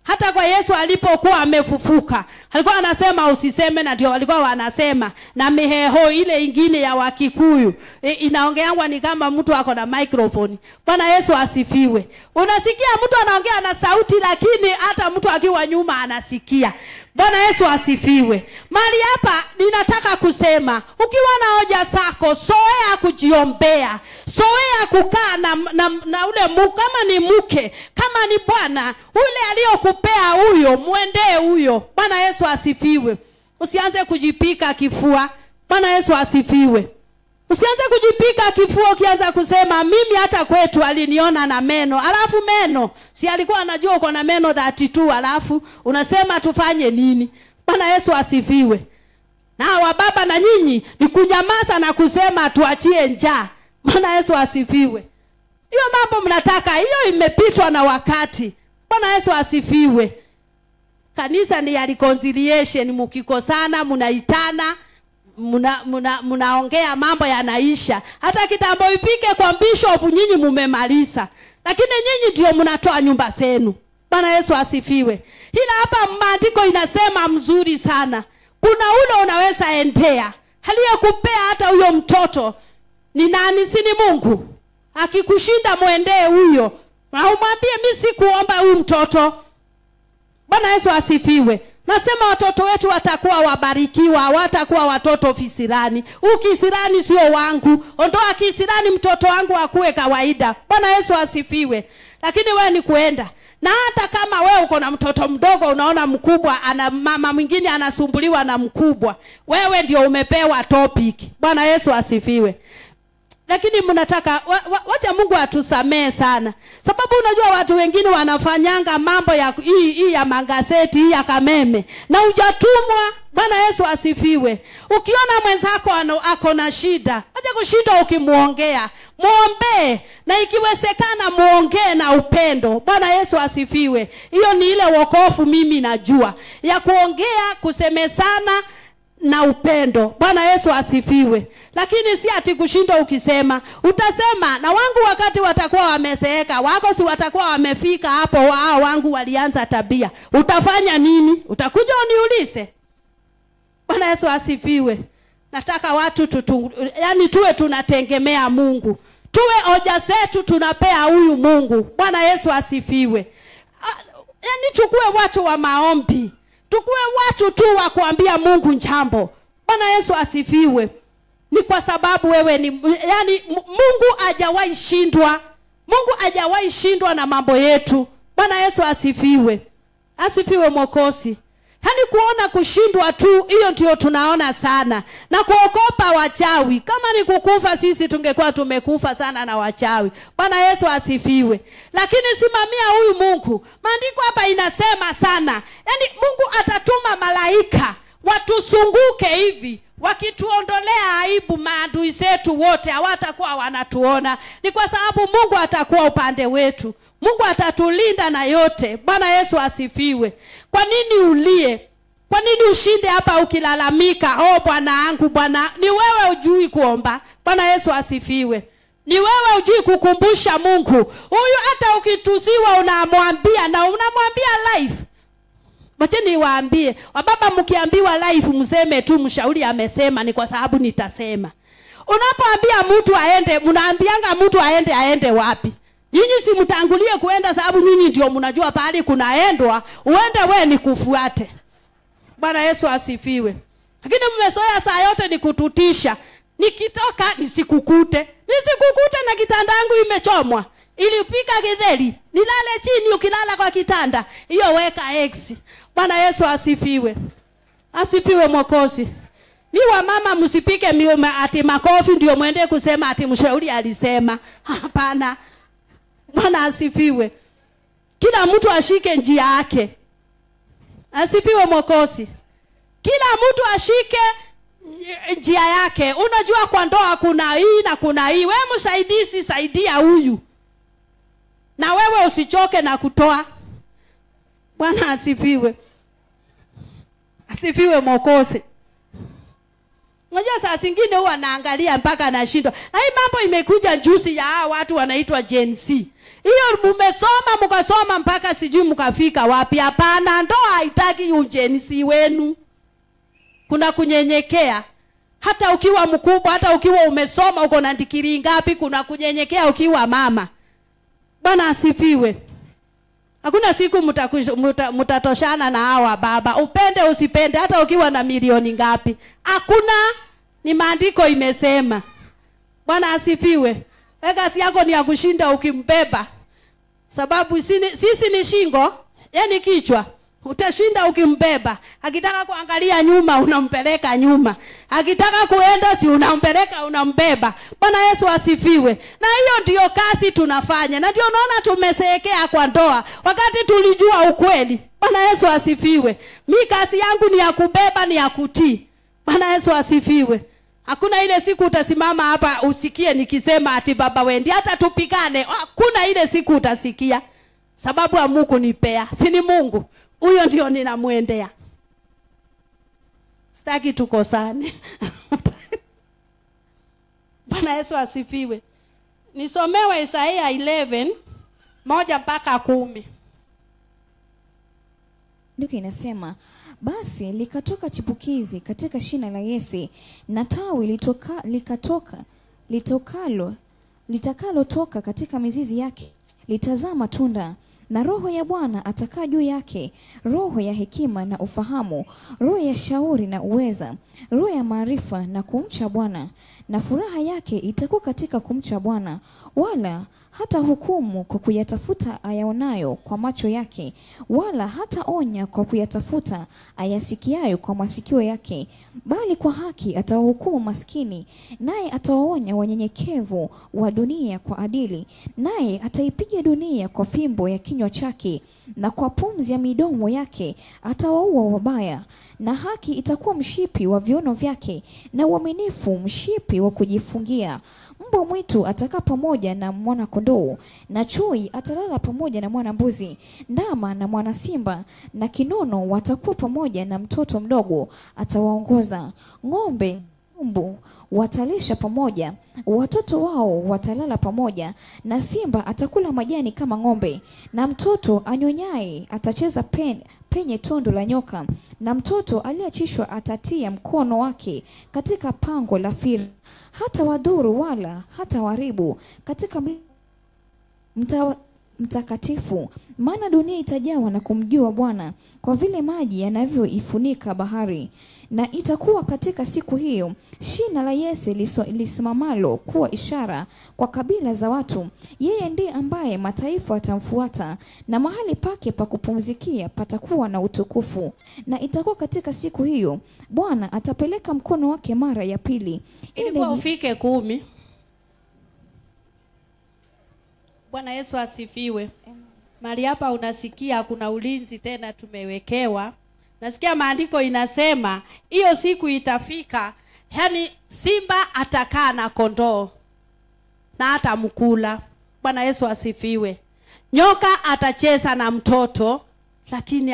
Speaker 2: Hata kwa Yesu alipokuwa amefufuka, alikuwa anasema usiseme, na ndio walikuwa wanasema. Na miheho ile ingine ya Wakikuyu inaongeangwa ni kama mtu ako na microphone. Bwana Yesu asifiwe. Unasikia mtu anaongea na sauti, lakini hata mtu akiwa nyuma anasikia. Bwana Yesu asifiwe. Mali hapa ninataka kusema, ukiwa na hoja zako, soea kujiombea, soea kukaa na ule kama ni mke, kama ni bwana, ule aliyokupea huyo, muendee huyo. Bwana Yesu asifiwe. Usianze kujipika kifua. Bwana Yesu asifiwe. Usianze kujipika kifua ukianza kusema mimi hata kwetu aliniona na meno. Alafu meno, si alikuwa anajua uko na meno 32, alafu unasema tufanye nini? Bwana Yesu asifiwe. Na wababa na nyinyi ni kunyamaza na kusema tuachie njaa. Bwana Yesu asifiwe. Hiyo mambo mnataka, hiyo imepitwa na wakati. Bwana Yesu asifiwe. Kanisa ni ya reconciliation, mkikosana mnaitana, mnaongea mambo yanaisha. Hata kitambo ipike kwa bishop nyinyi mumemaliza, lakini nyinyi ndio mnatoa nyumba zenu. Bwana Yesu asifiwe. Ila hapa maandiko inasema mzuri sana. Kuna ule unaweza endea, aliyekupea hata huyo mtoto ni nani? Si ni Mungu? Akikushinda muendee huyo, na umwambie mimi sikuomba huyu mtoto. Bwana Yesu asifiwe. Nasema watoto wetu watakuwa wabarikiwa, watakuwa watoto fisirani. Ukisirani sio wangu. Ondoa kisirani, mtoto wangu akue kawaida. Bwana Yesu asifiwe. Lakini wewe ni kuenda. Na hata kama wewe uko na mtoto mdogo unaona mkubwa ana mama mwingine anasumbuliwa na mkubwa, wewe ndio umepewa topic. Bwana Yesu asifiwe. Lakini mnataka wacha Mungu atusamee sana. Sababu unajua watu wengine wanafanyanga mambo ya hii ya magazeti, hii ya kameme, na hujatumwa. Bwana Yesu asifiwe. Ukiona mwenzako ako na shida, acha kushinda ukimuongea. Muombe, na ikiwezekana muongee na upendo. Bwana Yesu asifiwe. Hiyo ni ile wokovu mimi najua, ya kuongea, kusemesana na upendo. Bwana Yesu asifiwe. Lakini si ati kushinda ukisema. Utasema na wangu wakati watakuwa wamezeeka, wako si watakuwa wamefika hapo, wao wangu walianza tabia. Utafanya nini? Utakuja uniulize. Bwana Yesu asifiwe. Nataka watu tuwe tunategemea Mungu. Tuwe hoja zetu tunapea huyu Mungu. Bwana Yesu asifiwe. Tukue watu wa maombi. Tukue watu tu wa kuambia Mungu jambo. Bwana Yesu asifiwe. Ni kwa sababu wewe ni Mungu hajawahi shindwa. Mungu hajawahi shindwa na mambo yetu. Bwana Yesu asifiwe. Asifiwe Mwokozi. Kuona kushindwa tu, hiyo ndio tunaona sana. Na kuogopa wachawi. Kama ni kukufa sisi tungekuwa tumekufa sana na wachawi. Bwana Yesu asifiwe. Lakini simamia huyu Mungu. Maandiko hapa inasema sana. Mungu atatuma malaika watusunguke hivi, wakituondolea aibu. Maadui zetu wote hawatakuwa wanatuona. Ni kwa sababu Mungu atakuwa upande wetu. Mungu atatulinda na yote. Bwana Yesu asifiwe. Kwa nini ulie? Kwa nini ushinde hapa ukilalamika? Bwana wangu, Bwana, ni wewe hujui kuomba. Bwana Yesu asifiwe. Ni wewe hujui kukumbusha Mungu. Huyu hata ukitusiwa unamwambia, na unamwambia live. Wacheni niwaambie, wababa mkiambiwa live mseme tu mshauri amesema, ni kwa sababu nitasema. Unapoambia mtu aende, mnaambianga mtu aende wapi? Nyinyi si mtangulie kuenda, sababu nyinyi ndio mnajua pahali kunaendwa. Uende wewe ni kufuate. Bwana Yesu asifiwe. Lakini mmesoea saa yote ni kututisha. Nikitoka nisikukute na kitandangu imechomwa. Ilipika githeri, nilale chini. Ukilala kwa kitanda, hiyo weka X. Bwana Yesu asifiwe. Asifiwe Mwokozi. Ni wa mama msipike ati makofi ndio muende kusema ati mshauri alisema. Hapana. Bwana asifiwe. Kila mtu ashike njia yake. Asifiwe Mwokozi. Kila mtu ashike njia yake. Unajua kwa ndoa kuna hii na kuna hii. Wewe msaidizi, saidia huyu. Na wewe usichoke na kutoa. Bwana asifiwe. Asifiwe Mwokozi. Unajua saa zingine huwa naangalia mpaka anashindwa. Na hii mambo imekuja juzi ya watu wanaitwa Gen Z. Hiyo mmesoma mkasoma mpaka sijui mkafika wapi. Hapana, ndoa haitaki Gen Z wenu. Kuna kunyenyekea. Hata ukiwa mkubwa, hata ukiwa umesoma uko na digrii ngapi, kuna kunyenyekea ukiwa mama. Bwana asifiwe. Hakuna siku mtatoshana na hawa baba. Upende usipende, hata ukiwa na milioni ngapi. Hakuna, ni maandiko imesema. Bwana asifiwe. Kazi yako ni ya kushinda ukimbeba. Sababu sisi ni shingo, yani kichwa. Utashinda ukimbeba. Akitaka kuangalia nyuma unampeleka nyuma. Akitaka kuenda si unampeleka unambeba. Bwana Yesu asifiwe. Na hiyo ndio kazi tunafanya. Na ndio unaona tumeseekea kwa ndoa wakati tulijua ukweli. Bwana Yesu asifiwe. Mimi kazi yangu ni ya kubeba, ni ya kutii. Bwana Yesu asifiwe. Hakuna ile siku utasimama hapa usikie nikisema ati baba wendi hata tupigane. Hakuna ile siku utasikia. Sababu ya Mungu nipea. Si ni Mungu. Huyo ndio ninamuendea. Sitaki tukosane. Bwana Yesu asifiwe. Nisomewe Isaia 11:1-10.
Speaker 3: Ndio inasema, basi likatoka chipukizi katika shina la Yese, na tawi litakalo toka katika mizizi yake litazaa matunda. Na roho ya Bwana atakaa juu yake, roho ya hekima na ufahamu, roho ya shauri na uweza, roho ya maarifa na kumcha Bwana. Na furaha yake itakuwa katika kumcha Bwana, wala hata hukumu kwa kuyatafuta ayaonayo kwa macho yake, wala hata onya kwa kuyatafuta ayasikiayo kwa masikio yake, bali kwa haki atawahukumu maskini, naye atawaonya wanyenyekevu wa dunia kwa adili. Naye ataipiga dunia kwa fimbo ya kinywa chake, na kwa pumzi ya midomo yake atawaua wabaya. Na haki itakuwa mshipi wa viuno vyake, na uaminifu mshipi wa kujifungia. Mbwa mwitu atakaa pamoja na mwana kondoo, na chui atalala pamoja na mwana mbuzi. Ndama na mwana simba na kinono watakuwa pamoja na mtoto mdogo atawaongoza. Ng'ombe mbu watalisha pamoja, watoto wao watalala pamoja. Na simba atakula majani kama ng'ombe, na mtoto anyonyaye atacheza penye tondo la nyoka. Na mtoto aliyeachishwa atatia mkono wake katika pango la fira. Hata wadhuru wala hata waribu katika mtakatifu, maana dunia itajawa na kumjua Bwana, kwa vile maji yanavyoifunika bahari. Na itakuwa katika siku hiyo, shina la Yese lisimamalo kuwa ishara kwa kabila za watu. Yeye ndiye ambaye mataifa watamfuata, na mahali pake pa kupumzikia patakuwa na utukufu. Na itakuwa katika siku hiyo, Bwana atapeleka mkono wake mara ya pili.
Speaker 2: Ilikuwa ufike 10. Bwana Yesu asifiwe. Mali hapa unasikia kuna ulinzi tena tumewekewa. Nasikia maandiko inasema hiyo siku itafika, yani simba atakaa na kondoo na atamkula. Bwana Yesu asifiwe. Nyoka atacheza na mtoto lakini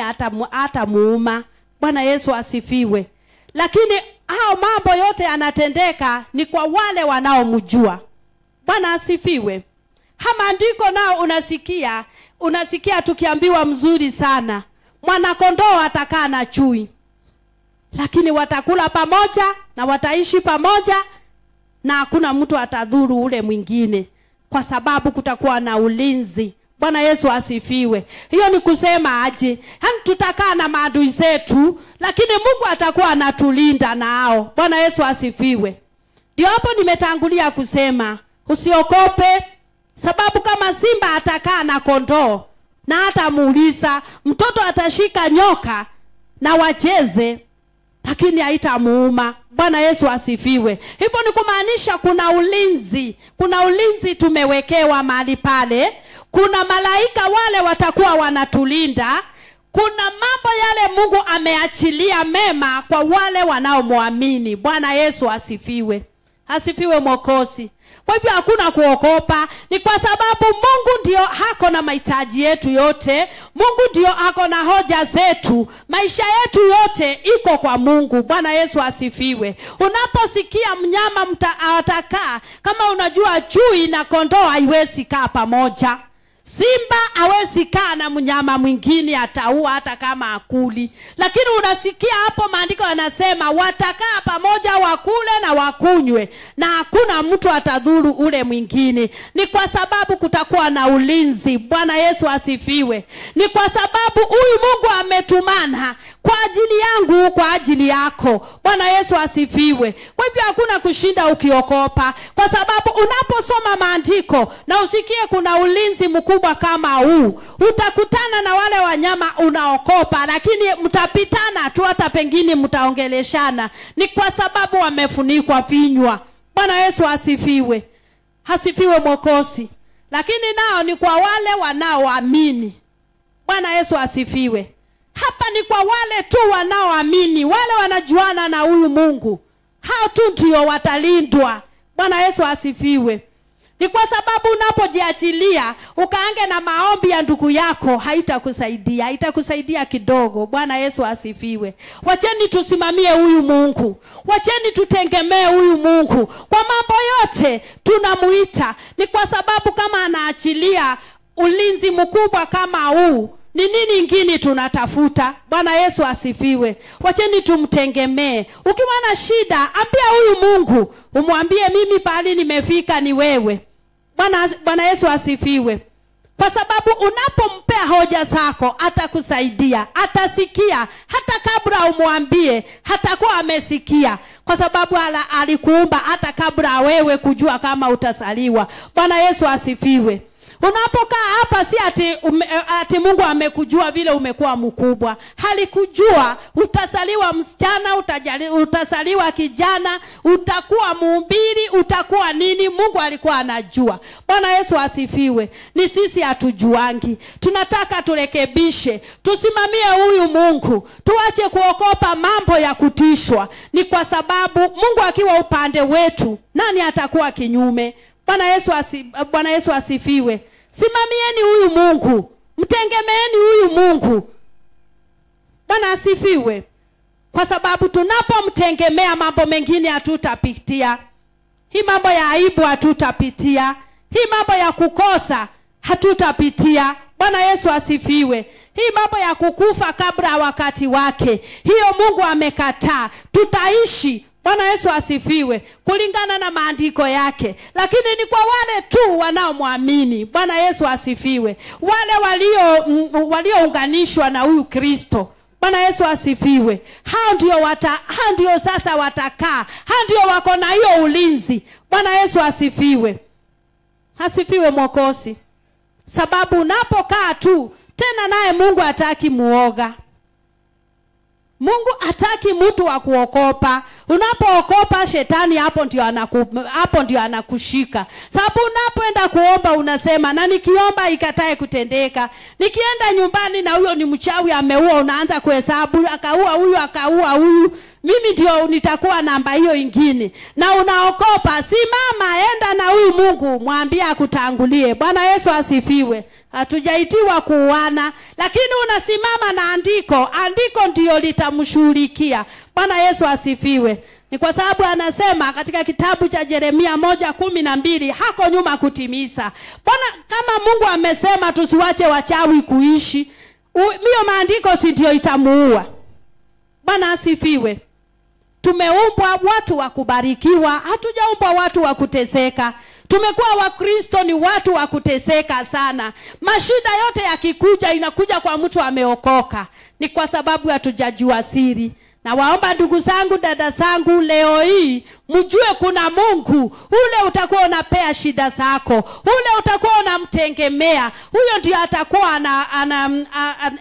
Speaker 2: atamuuma. Bwana Yesu asifiwe. Lakini hao mambo yote yanatendeka ni kwa wale wanaomjua. Bwana asifiwe. Maandiko nao unasikia tukiambiwa mzuri sana. Mwana kondoo atakaa na chui, lakini watakula pamoja na wataishi pamoja, na hakuna mtu atadhuru ule mwingine, kwa sababu kutakuwa na ulinzi. Bwana Yesu asifiwe. Hiyo ni kusema aje? Tutakaa na maadui zetu, lakini Mungu atakuwa anatulinda nao. Bwana Yesu asifiwe. Ndio hapo nimetangulia kusema usiogope, sababu kama simba atakaa na kondoo na hata muuliza, mtoto atashika nyoka na wacheze, lakini haitamuuma. Bwana Yesu asifiwe. Hivyo ni kumaanisha kuna ulinzi tumewekewa mahali pale. Kuna malaika wale watakuwa wanatulinda. Kuna mambo yale Mungu ameachilia mema kwa wale wanaomwamini. Bwana Yesu asifiwe. Asifiwe Mwokozi. Kwa hivyo hakuna kuogopa, ni kwa sababu Mungu ndio hako na mahitaji yetu yote. Mungu ndio hako na hoja zetu. Maisha yetu yote iko kwa Mungu. Bwana Yesu asifiwe. Unaposikia mnyama atakaa, kama unajua chui na kondoo haiwezi kaa pamoja. Simba hawezi kaa na mnyama mwingine, ataua hata kama akuli. Lakini unasikia hapo maandiko yanasema watakaa pamoja, wakule na wakunywe, na hakuna mtu atadhuru ule mwingine. Ni kwa sababu kutakuwa na ulinzi. Bwana Yesu asifiwe. Ni kwa sababu huyu Mungu ametumana kwa ajili yangu, kwa ajili yako. Bwana Yesu asifiwe. Kwa hivyo hakuna kushinda ukiokopa, kwa sababu unaposoma maandiko na usikie kuna ulinzi mkubwa kama huu, utakutana na wale wanyama unaokopa, lakini mtapitana tu, hata pengine mtaongeleshana. Ni kwa sababu wamefunikwa vinywa. Bwana Yesu asifiwe. Asifiwe Mwokozi. Lakini nao ni kwa wale wanaoamini. Bwana Yesu asifiwe. Hapa ni kwa wale tu wanaoamini, wale wanajuana na huyu Mungu. Hao tu ndio watalindwa. Bwana Yesu asifiwe. Ni kwa sababu unapojiachilia ukaange na maombi ya ndugu yako, haitakusaidia, itakusaidia kidogo. Bwana Yesu asifiwe. Wacheni tusimamie huyu Mungu. Wacheni tutegemee huyu Mungu. Kwa mambo yote tunamuita. Ni kwa sababu kama anaachilia ulinzi mkubwa kama huu, ni nini ingine tunatafuta? Bwana Yesu asifiwe. Wacheni tumtegemee. Ukiwa na shida, ambia huyu Mungu, umwambie mimi pali nimefika ni wewe. Bwana Yesu asifiwe. Kwa sababu unapompea hoja zako, atakusaidia, atasikia. Hata kabla umwambie, hatakuwa amesikia. Kwa sababu alikuumba hata kabla wewe kujua kama utasaliwa. Bwana Yesu asifiwe. Unapokaa hapa si ati Mungu amekujua vile umekuwa mkubwa. Halikujua utasaliwa msichana, utasaliwa kijana, utakuwa mhubiri, utakuwa nini. Mungu alikuwa anajua. Bwana Yesu asifiwe. Ni sisi hatujuangi. Tunataka turekebishe. Tusimamie huyu Mungu. Tuache kuokopa mambo ya kutishwa. Ni kwa sababu Mungu akiwa upande wetu, nani atakuwa kinyume? Bwana Yesu asifiwe. Simamieni huyu Mungu. Mtegemeeni huyu Mungu. Bwana asifiwe. Kwa sababu tunapomtegemea mambo mengine hatutapitia. Hii mambo ya aibu hatutapitia. Hii mambo ya kukosa hatutapitia. Bwana Yesu asifiwe. Hii mambo ya kukufa kabla wakati wake, hiyo Mungu amekataa. Tutaishi. Bwana Yesu asifiwe, kulingana na maandiko yake. Lakini ni kwa wale tu wanaomwamini. Bwana Yesu asifiwe. Wale waliounganishwa na huyu Kristo. Bwana Yesu asifiwe. Hao ndio sasa watakaa. Hao ndio wako na hiyo ulinzi. Bwana Yesu asifiwe. Asifiwe Mwokozi. Sababu unapokaa tu, tena naye Mungu hataki muoga. Mungu hataki mtu wa kuokopa. Unapookopa shetani hapo ndio anakushika. Sababu unapoenda kuomba unasema, na nikiomba ikatae kutendeka. Nikienda nyumbani na huyo ni mchawi ameua, unaanza kuhesabu, akaua huyu, mimi ndio nitakuwa namba hiyo ingine. Na unaokopa. Simama, enda na huyu Mungu, mwambie akutangulie. Bwana Yesu asifiwe. Hatujaitiwa kuuana, lakini unasimama na andiko ndio litamshughulikia. Bwana Yesu asifiwe. Ni kwa sababu anasema katika kitabu cha Yeremia 1:12, hako nyuma kutimiza. Bwana, kama Mungu amesema tusiwache wachawi kuishi, hiyo maandiko si ndio itamuua. Bwana asifiwe. Tumeumbwa watu wa kubarikiwa, hatujaumbwa watu wa kuteseka. Tumekuwa Wakristo ni watu wa kuteseka sana. Mashida yote yakikuja inakuja kwa mtu ameokoka. Ni kwa sababu hatujajua siri. Na waomba ndugu zangu, dada zangu, leo hii mjue kuna Mungu. Ule utakuwa unapea shida zako, ule utakuwa unamtegemea, huyo ndio atakuwa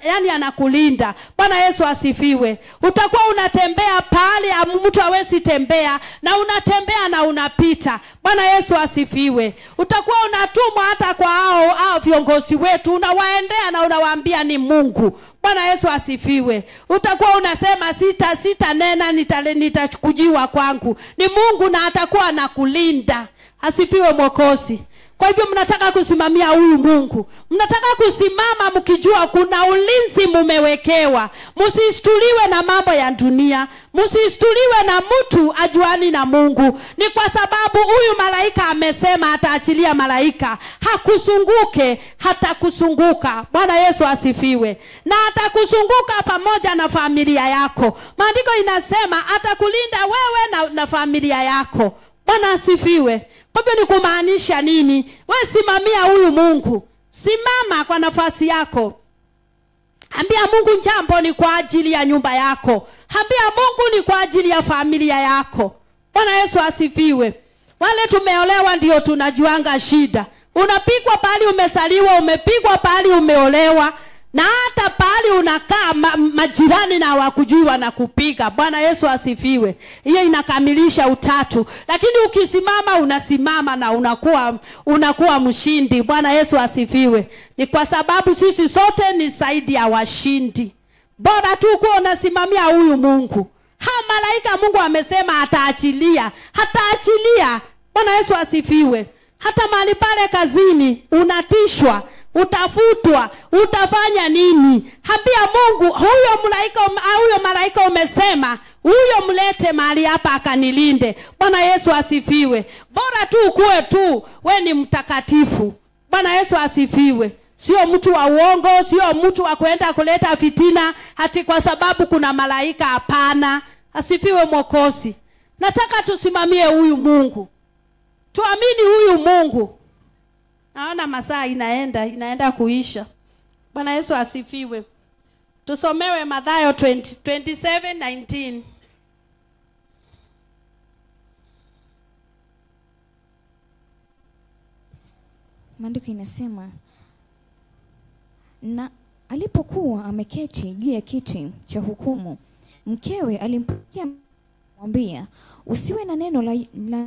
Speaker 2: yani anakulinda. Bwana Yesu asifiwe. Utakuwa unatembea pale mtu hawezi tembea, na unatembea na unapita. Bwana Yesu asifiwe. Utakuwa unatumwa hata kwa hao viongozi wetu, unawaendea na unawaambia ni Mungu. Bwana Yesu asifiwe. Utakuwa unasema sita nena nitakujiwa kwangu. Ni Mungu na atakuwa anakulinda. Asifiwe Mwokozi. Kwa hivyo mnataka kusimamia huyu Mungu. Mnataka kusimama mkijua kuna ulinzi mumewekewa. Msistuliwe na mambo ya dunia. Msistuliwe na mtu ajuani na Mungu. Ni kwa sababu huyu malaika amesema ataachilia malaika. Hakusunguke, hatakusunguka. Bwana Yesu asifiwe. Na atakusunguka pamoja na familia yako. Maandiko inasema atakulinda wewe na familia yako. Bwana asifiwe. Kwa hivyo ni kumaanisha nini? Wewe simamia huyu Mungu. Simama kwa nafasi yako. Ambia Mungu jambo ni kwa ajili ya nyumba yako. Ambia Mungu ni kwa ajili ya familia yako. Bwana Yesu asifiwe. Wale tumeolewa ndio tunajuanga shida. Unapigwa pali umesaliwa, umepigwa pali umeolewa. Na hata pali unakaa majirani na wakujui wanakupiga. Bwana Yesu asifiwe. Hiyo inakamilisha utatu. Lakini ukisimama unasimama na unakuwa mshindi. Bwana Yesu asifiwe. Ni kwa sababu sisi sote ni zaidi ya washindi. Bora tu kuwa unasimamia huyu Mungu. Malaika Mungu amesema ataachilia. Hataachilia. Bwana Yesu asifiwe. Hata mahali pale kazini unatishwa, utafutwa, utafanya nini? Ambia Mungu, huyo malaika umesema, huyo mlete mahali hapa akanilinde. Bwana Yesu asifiwe. Bora tu ukue tu we ni mtakatifu. Bwana Yesu asifiwe. Sio mtu wa uongo, sio mtu wa kwenda kuleta fitina hati kwa sababu kuna malaika. Hapana. Asifiwe Mwokozi. Nataka tusimamie huyu Mungu. Tuamini huyu Mungu. Naona masaa inaenda kuisha. Bwana Yesu asifiwe. Tusomewe Mathayo 27:19.
Speaker 3: Maandiko inasema, na alipokuwa ameketi juu ya kiti cha hukumu, mkewe alimpigia mwambia, usiwe na neno la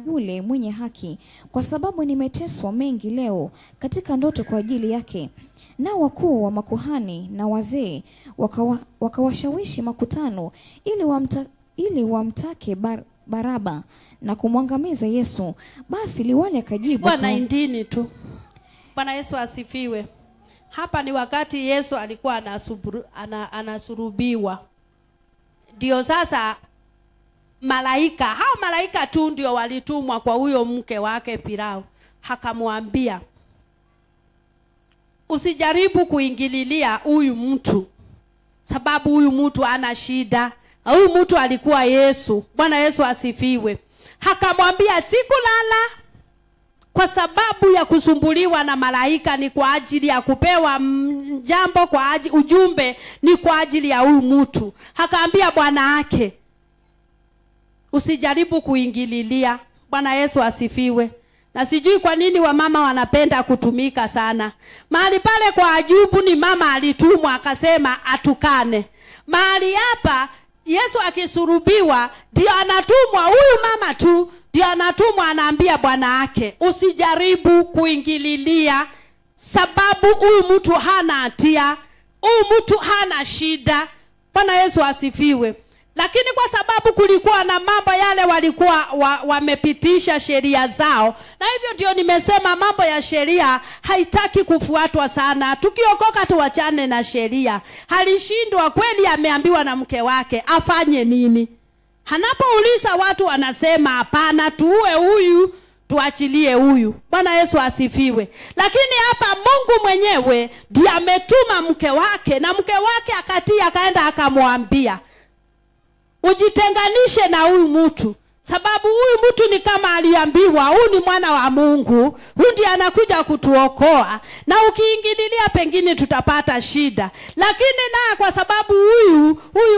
Speaker 3: yule mwenye haki, kwa sababu nimeteswa mengi leo katika ndoto kwa ajili yake. Nao wakuu wa makuhani na wazee wakawashawishi makutano ili wamtake Baraba na kumwangamiza Yesu. Basi liwali akajibu.
Speaker 2: Bwana indini tu. Bwana Yesu asifiwe. Hapa ni wakati Yesu alikuwa anasurubiwa. Ndio sasa malaika tu ndio walitumwa kwa huyo mke wake Pilau. Hakamwambia, usijaribu kuingililia huyu mtu, sababu huyu mtu ana shida. Huyu mtu alikuwa Yesu. Bwana Yesu asifiwe. Hakamwambia, sikulala kwa sababu ya kusumbuliwa na malaika, ni kwa ajili ya kupewa jambo, ujumbe ni kwa ajili ya huyu mtu. Hakaambia bwana yake, usijaribu kuingililia. Bwana Yesu asifiwe. Na sijui kwa nini wamama wanapenda kutumika sana. Mahali pale kwa Ayubu ni mama alitumwa akasema atukane. Mahali hapa Yesu akisurubiwa ndio anatumwa, huyu mama tu ndio anatumwa, anaambia bwana yake, usijaribu kuingililia, sababu huyu mtu hana hatia, huyu mtu hana shida. Bwana Yesu asifiwe. Lakini kwa sababu kulikuwa na mambo yale walikuwa wamepitisha sheria zao. Na hivyo ndio nimesema mambo ya sheria haitaki kufuatwa sana. Tukiokoka tuachane na sheria. Halishindwa kweli, ameambiwa na mke wake afanye nini. Hanapouliza watu wanasema hapana, tuue huyu, tuachilie huyu. Bwana Yesu asifiwe. Lakini hapa Mungu mwenyewe ndiye ametuma mke wake, na mke wake akatii, akaenda akamwambia, ujitenganishe na huyu mtu, sababu huyu mtu ni kama aliambiwa, huyu ni mwana wa Mungu, huyu ndiye anakuja kutuokoa, na ukiingililia pengine tutapata shida. Lakini na kwa sababu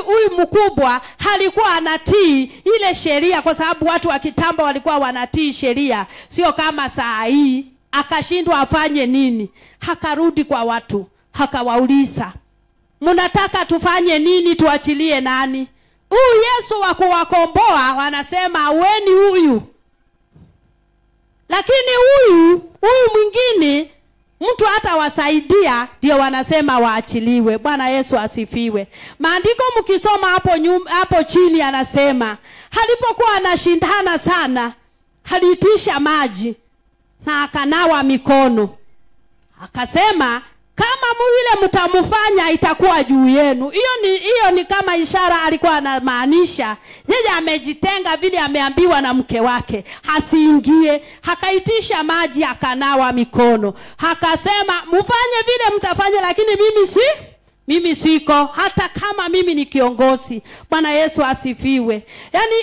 Speaker 2: huyu mkubwa halikuwa anatii ile sheria, kwa sababu watu wa kitambo walikuwa wanatii sheria, sio kama saa hii, akashindwa afanye nini. Hakarudi kwa watu, hakawauliza, mnataka tufanye nini, tuachilie nani? Huyu Yesu wa kuwakomboa wanasema ueni huyu. Lakini huyu mwingine mtu hata wasaidia ndio wanasema waachiliwe. Bwana Yesu asifiwe. Maandiko mkisoma hapo chini anasema alipokuwa anashindana sana, aliitisha maji na akanawa mikono. Akasema kama vile mtamfanya itakuwa juu yenu. Hiyo ni kama ishara alikuwa anamaanisha yeye amejitenga vile ameambiwa na mke wake asiingie. Akaitisha maji akanawa mikono. Akasema mfanye vile mtafanya, lakini mimi siko, hata kama mimi ni kiongozi. Bwana Yesu asifiwe. Yani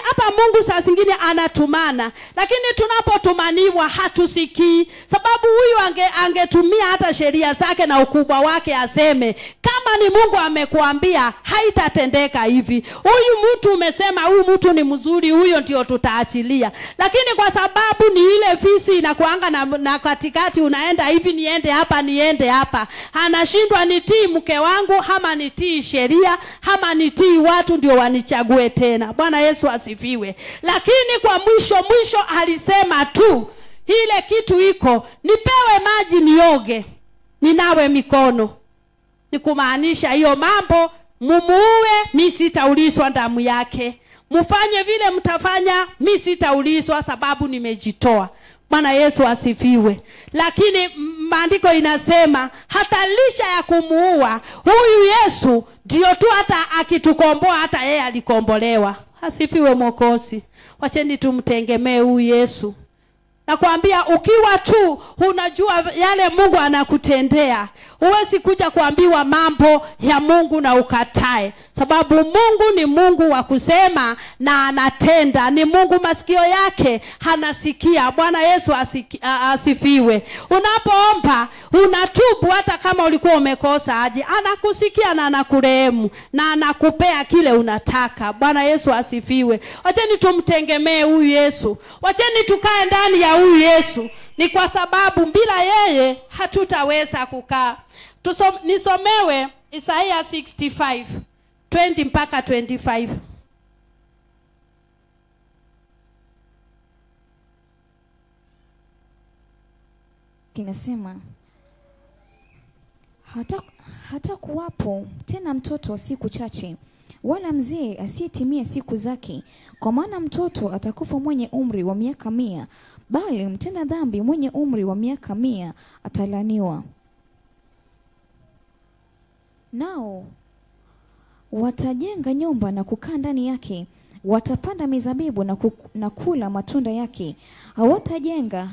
Speaker 2: hapa Mungu saa zingine anatumana, lakini tunapotumaniwa hatusikii. Sababu huyu angetumia hata sheria zake na ukubwa wake aseme kama ni Mungu amekuambia haitatendeka hivi. Huyu mtu umesema huyu mtu ni mzuri, huyo ndio tutaachilia. Lakini kwa sababu ni ile fisi inakuanga na katikati, unaenda hivi niende hapa. Anashindwa nitii mke wangu ama nitii sheria ama nitii watu ndio wanichague tena. Bwana Yesu asifiwe. Lakini kwa mwisho alisema tu ile kitu iko, nipewe maji nioge, ninawe mikono. Nikumaanisha hiyo mambo mumuue, mimi sitaulizwa damu yake. Mfanye vile mtafanya, mimi sitaulizwa sababu nimejitoa. Bwana Yesu asifiwe. Lakini maandiko inasema hata lisha ya kumuua huyu Yesu ndio tu hata akitukomboa hata yeye alikombolewa. Asifiwe Mwokozi. Wacheni tumtegemee huyu Yesu. Nakwambia ukiwa tu unajua yale Mungu anakutendea, huwezi kuja kuambiwa mambo ya Mungu na ukatae. Sababu Mungu ni Mungu wa kusema na anatenda. Ni Mungu masikio yake anasikia. Bwana Yesu asifiwe. Unapoomba unatubu hata kama ulikuwa umekosa aje, anakusikia na anakurehemu na anakupea kile unataka. Bwana Yesu asifiwe. Wacheni tumtegemee huyu Yesu. Wacheni tukae ndani ya huyu Yesu. Ni kwa sababu bila yeye hatutaweza kukaa. Nisomewe Isaiah 65:20 mpaka 25.
Speaker 3: Kinasema hata kuwapo tena mtoto wa siku chache, wala mzee asiyetimia siku zake. Kwa maana mtoto atakufa mwenye umri wa miaka 100, bali mtenda dhambi mwenye umri wa miaka 100 atalaniwa. Nao watajenga nyumba na kukaa ndani yake, watapanda mizabibu na kula matunda yake. Hawatajenga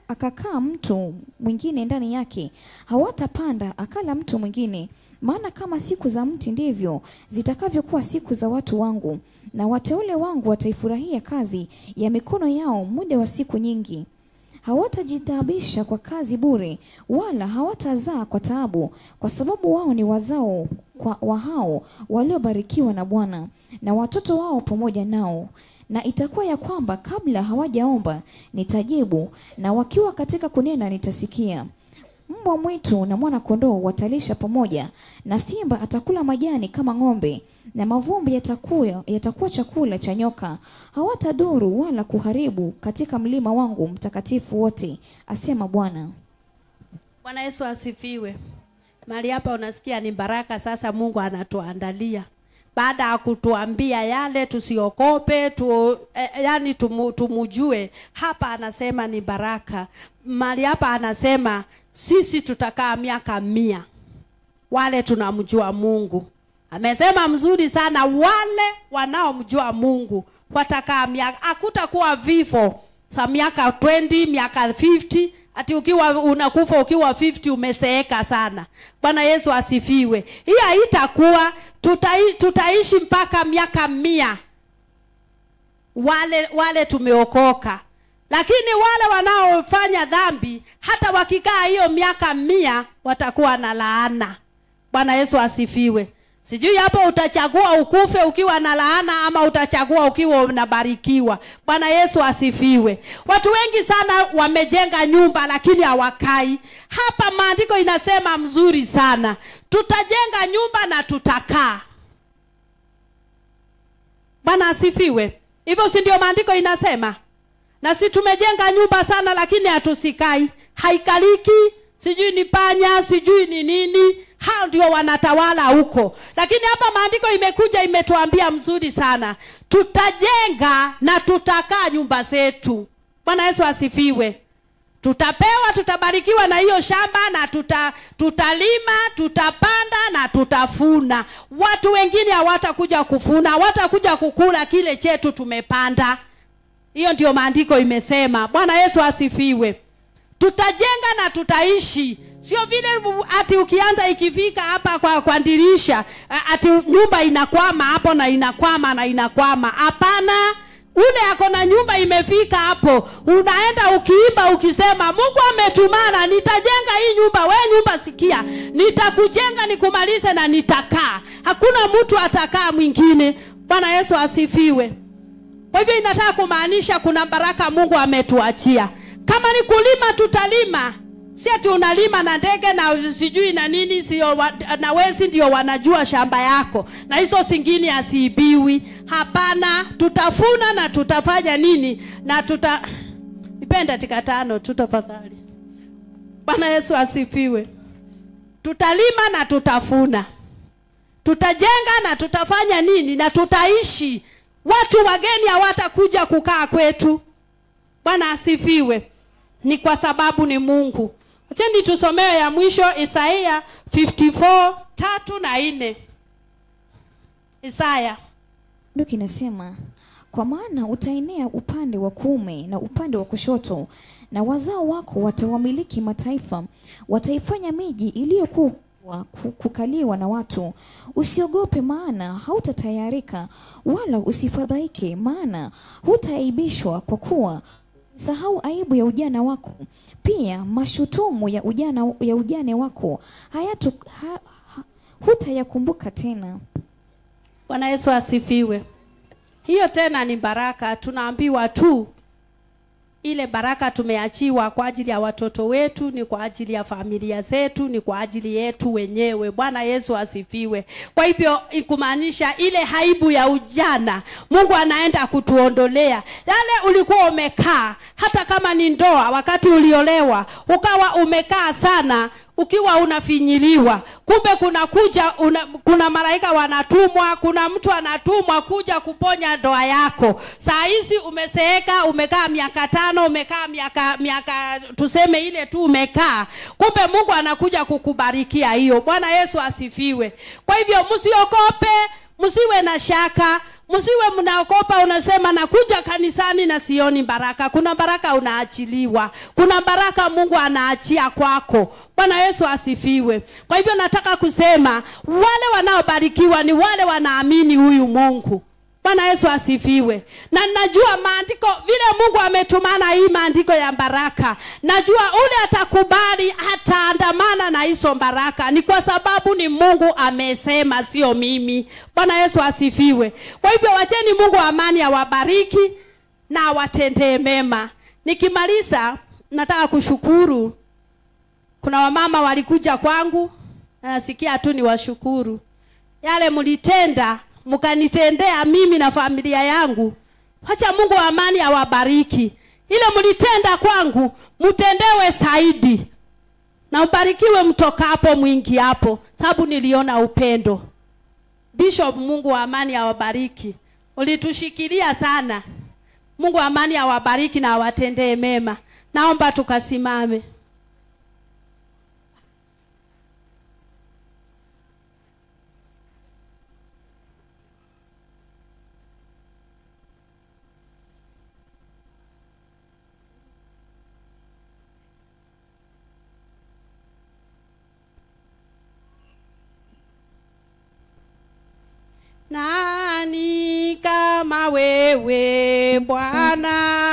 Speaker 3: akakaa mtu mwingine ndani yake, hawatapanda akala mtu mwingine. Maana kama siku za mti ndivyo zitakavyokuwa siku za watu wangu, na wateule wangu wataifurahia kazi ya mikono yao muda wa siku nyingi. Hawatajitaabisha kwa kazi bure, wala hawatazaa kwa taabu, kwa sababu wao ni wazao wa hao waliobarikiwa na Bwana, na watoto wao pamoja nao. Na itakuwa ya kwamba kabla hawajaomba nitajibu, na wakiwa katika kunena nitasikia. Mbwa mwitu na mwana kondoo watalisha pamoja, na simba atakula majani kama ng'ombe, na mavumbi yatakuwa chakula cha nyoka. Hawatadhuru wala kuharibu katika mlima wangu mtakatifu wote, asema Bwana.
Speaker 2: Bwana Yesu asifiwe. Mahali hapa unasikia ni baraka sasa Mungu anatuandalia. Baada ya kutuambia yale tusiokope, yani tumujue, hapa anasema ni baraka. Mahali hapa anasema sisi tutakaa miaka 100. Wale tunamjua Mungu. Amesema mzuri sana, wale wanaomjua Mungu watakaa miaka, hakutakuwa vifo sa miaka 20, miaka 50. Ati ukiwa unakufa ukiwa 50 umeseeka sana. Bwana Yesu asifiwe. Hii haitakuwa, tutaishi mpaka miaka 100. Wale tumeokoka. Lakini wale wanaofanya dhambi hata wakikaa hiyo miaka 100 watakuwa na laana. Bwana Yesu asifiwe. Sijui hapo utachagua ukufe ukiwa na laana ama utachagua ukiwa unabarikiwa. Bwana Yesu asifiwe. Watu wengi sana wamejenga nyumba lakini hawakai. Hapa maandiko inasema mzuri sana, tutajenga nyumba na tutakaa. Bwana asifiwe. Hivyo si ndio maandiko inasema? Na si tumejenga nyumba sana lakini hatusikai. haikaliki, sijui ni panya, sijui ni nini. Hao ndio wanatawala huko. Lakini hapa maandiko imekuja imetuambia mzuri sana, tutajenga na tutakaa nyumba zetu. Bwana Yesu asifiwe. Tutapewa, tutabarikiwa na hiyo shamba, na tutalima, tutapanda na tutafuna. Watu wengine hawatakuja kufuna, hawatakuja kukula kile chetu tumepanda. Hiyo ndio maandiko imesema. Bwana Yesu asifiwe. Tutajenga na tutaishi. Sio vile ati ukianza ikifika hapa kwa dirisha ati nyumba inakwama hapo na inakwama na inakwama. Hapana. Ule akona nyumba imefika hapo, unaenda ukiimba ukisema Mungu ametumana, nitajenga hii nyumba. We nyumba sikia, nitakujenga nikumalize na nitakaa. Hakuna mtu atakaa mwingine. Bwana Yesu asifiwe. Kwa hivyo inataka kumaanisha kuna baraka Mungu ametuachia. Kama ni kulima tutalima. Si ati unalima na ndege na sijui na nini, sio na wezi ndio wanajua shamba yako. Na hizo zingine asiibiwi. Hapana, tutafuna na tutafanya nini? Na ipenda tika 5 tutafadhali. Bwana Yesu asifiwe. Tutalima na tutafuna. Tutajenga na tutafanya nini? Na tutaishi. Watu wageni hawatakuja kukaa kwetu. Bwana asifiwe. Ni kwa sababu ni Mungu. Acheni tusomee ya mwisho, Isaya 54:3 na 4. Isaya
Speaker 3: ndio kinasema, kwa maana utaenea upande wa kuume na upande wa kushoto, na wazao wako watawamiliki mataifa, wataifanya miji iliyokuwa kukaliwa na watu. Usiogope, maana hautatayarika, wala usifadhaike, maana hutaaibishwa, kwa kuwa sahau aibu ya ujana wako, pia mashutumu ya ujane wako hutayakumbuka tena.
Speaker 2: Bwana Yesu asifiwe. Hiyo tena ni baraka. Tunaambiwa tu ile baraka tumeachiwa kwa ajili ya watoto wetu, ni kwa ajili ya familia zetu, ni kwa ajili yetu wenyewe. Bwana Yesu asifiwe. Kwa hivyo kumaanisha ile haibu ya ujana Mungu anaenda kutuondolea. Yale ulikuwa umekaa, hata kama ni ndoa, wakati uliolewa ukawa umekaa sana ukiwa unafinyiliwa, kumbe kuna malaika wanatumwa, kuna mtu anatumwa kuja kuponya ndoa yako. Saa hizi umeseeka, umekaa miaka 5, umekaa miaka tuseme ile tu umekaa, kumbe Mungu anakuja kukubarikia hiyo. Bwana Yesu asifiwe. Kwa hivyo msiogope, msiwe na shaka, msiwe mnaogopa unasema nakuja kanisani na sioni baraka. Kuna baraka unaachiliwa. Kuna baraka Mungu anaachia kwako. Bwana Yesu asifiwe. Kwa hivyo nataka kusema wale wanaobarikiwa ni wale wanaamini huyu Mungu. Bwana Yesu asifiwe. Na najua maandiko vile Mungu ametumana hii maandiko ya baraka, najua ule atakubali, ataandamana na hizo baraka. Ni kwa sababu ni Mungu amesema, sio mimi. Bwana Yesu asifiwe. Kwa hivyo wacheni Mungu amani awabariki na awatendee mema. Nikimaliza nataka kushukuru. Kuna wamama walikuja kwangu na nasikia tu ni washukuru. Yale mlitenda, mkanitendea mimi na familia yangu. Acha Mungu wa amani awabariki. Ile mlitenda kwangu, mtendewe zaidi. Na ubarikiwe mtokapo mwingi hapo, sababu niliona upendo. Bishop, Mungu wa amani awabariki. Ulitushikilia sana. Mungu wa amani awabariki na awatendee mema. Naomba tukasimame. Nani kama wewe Bwana?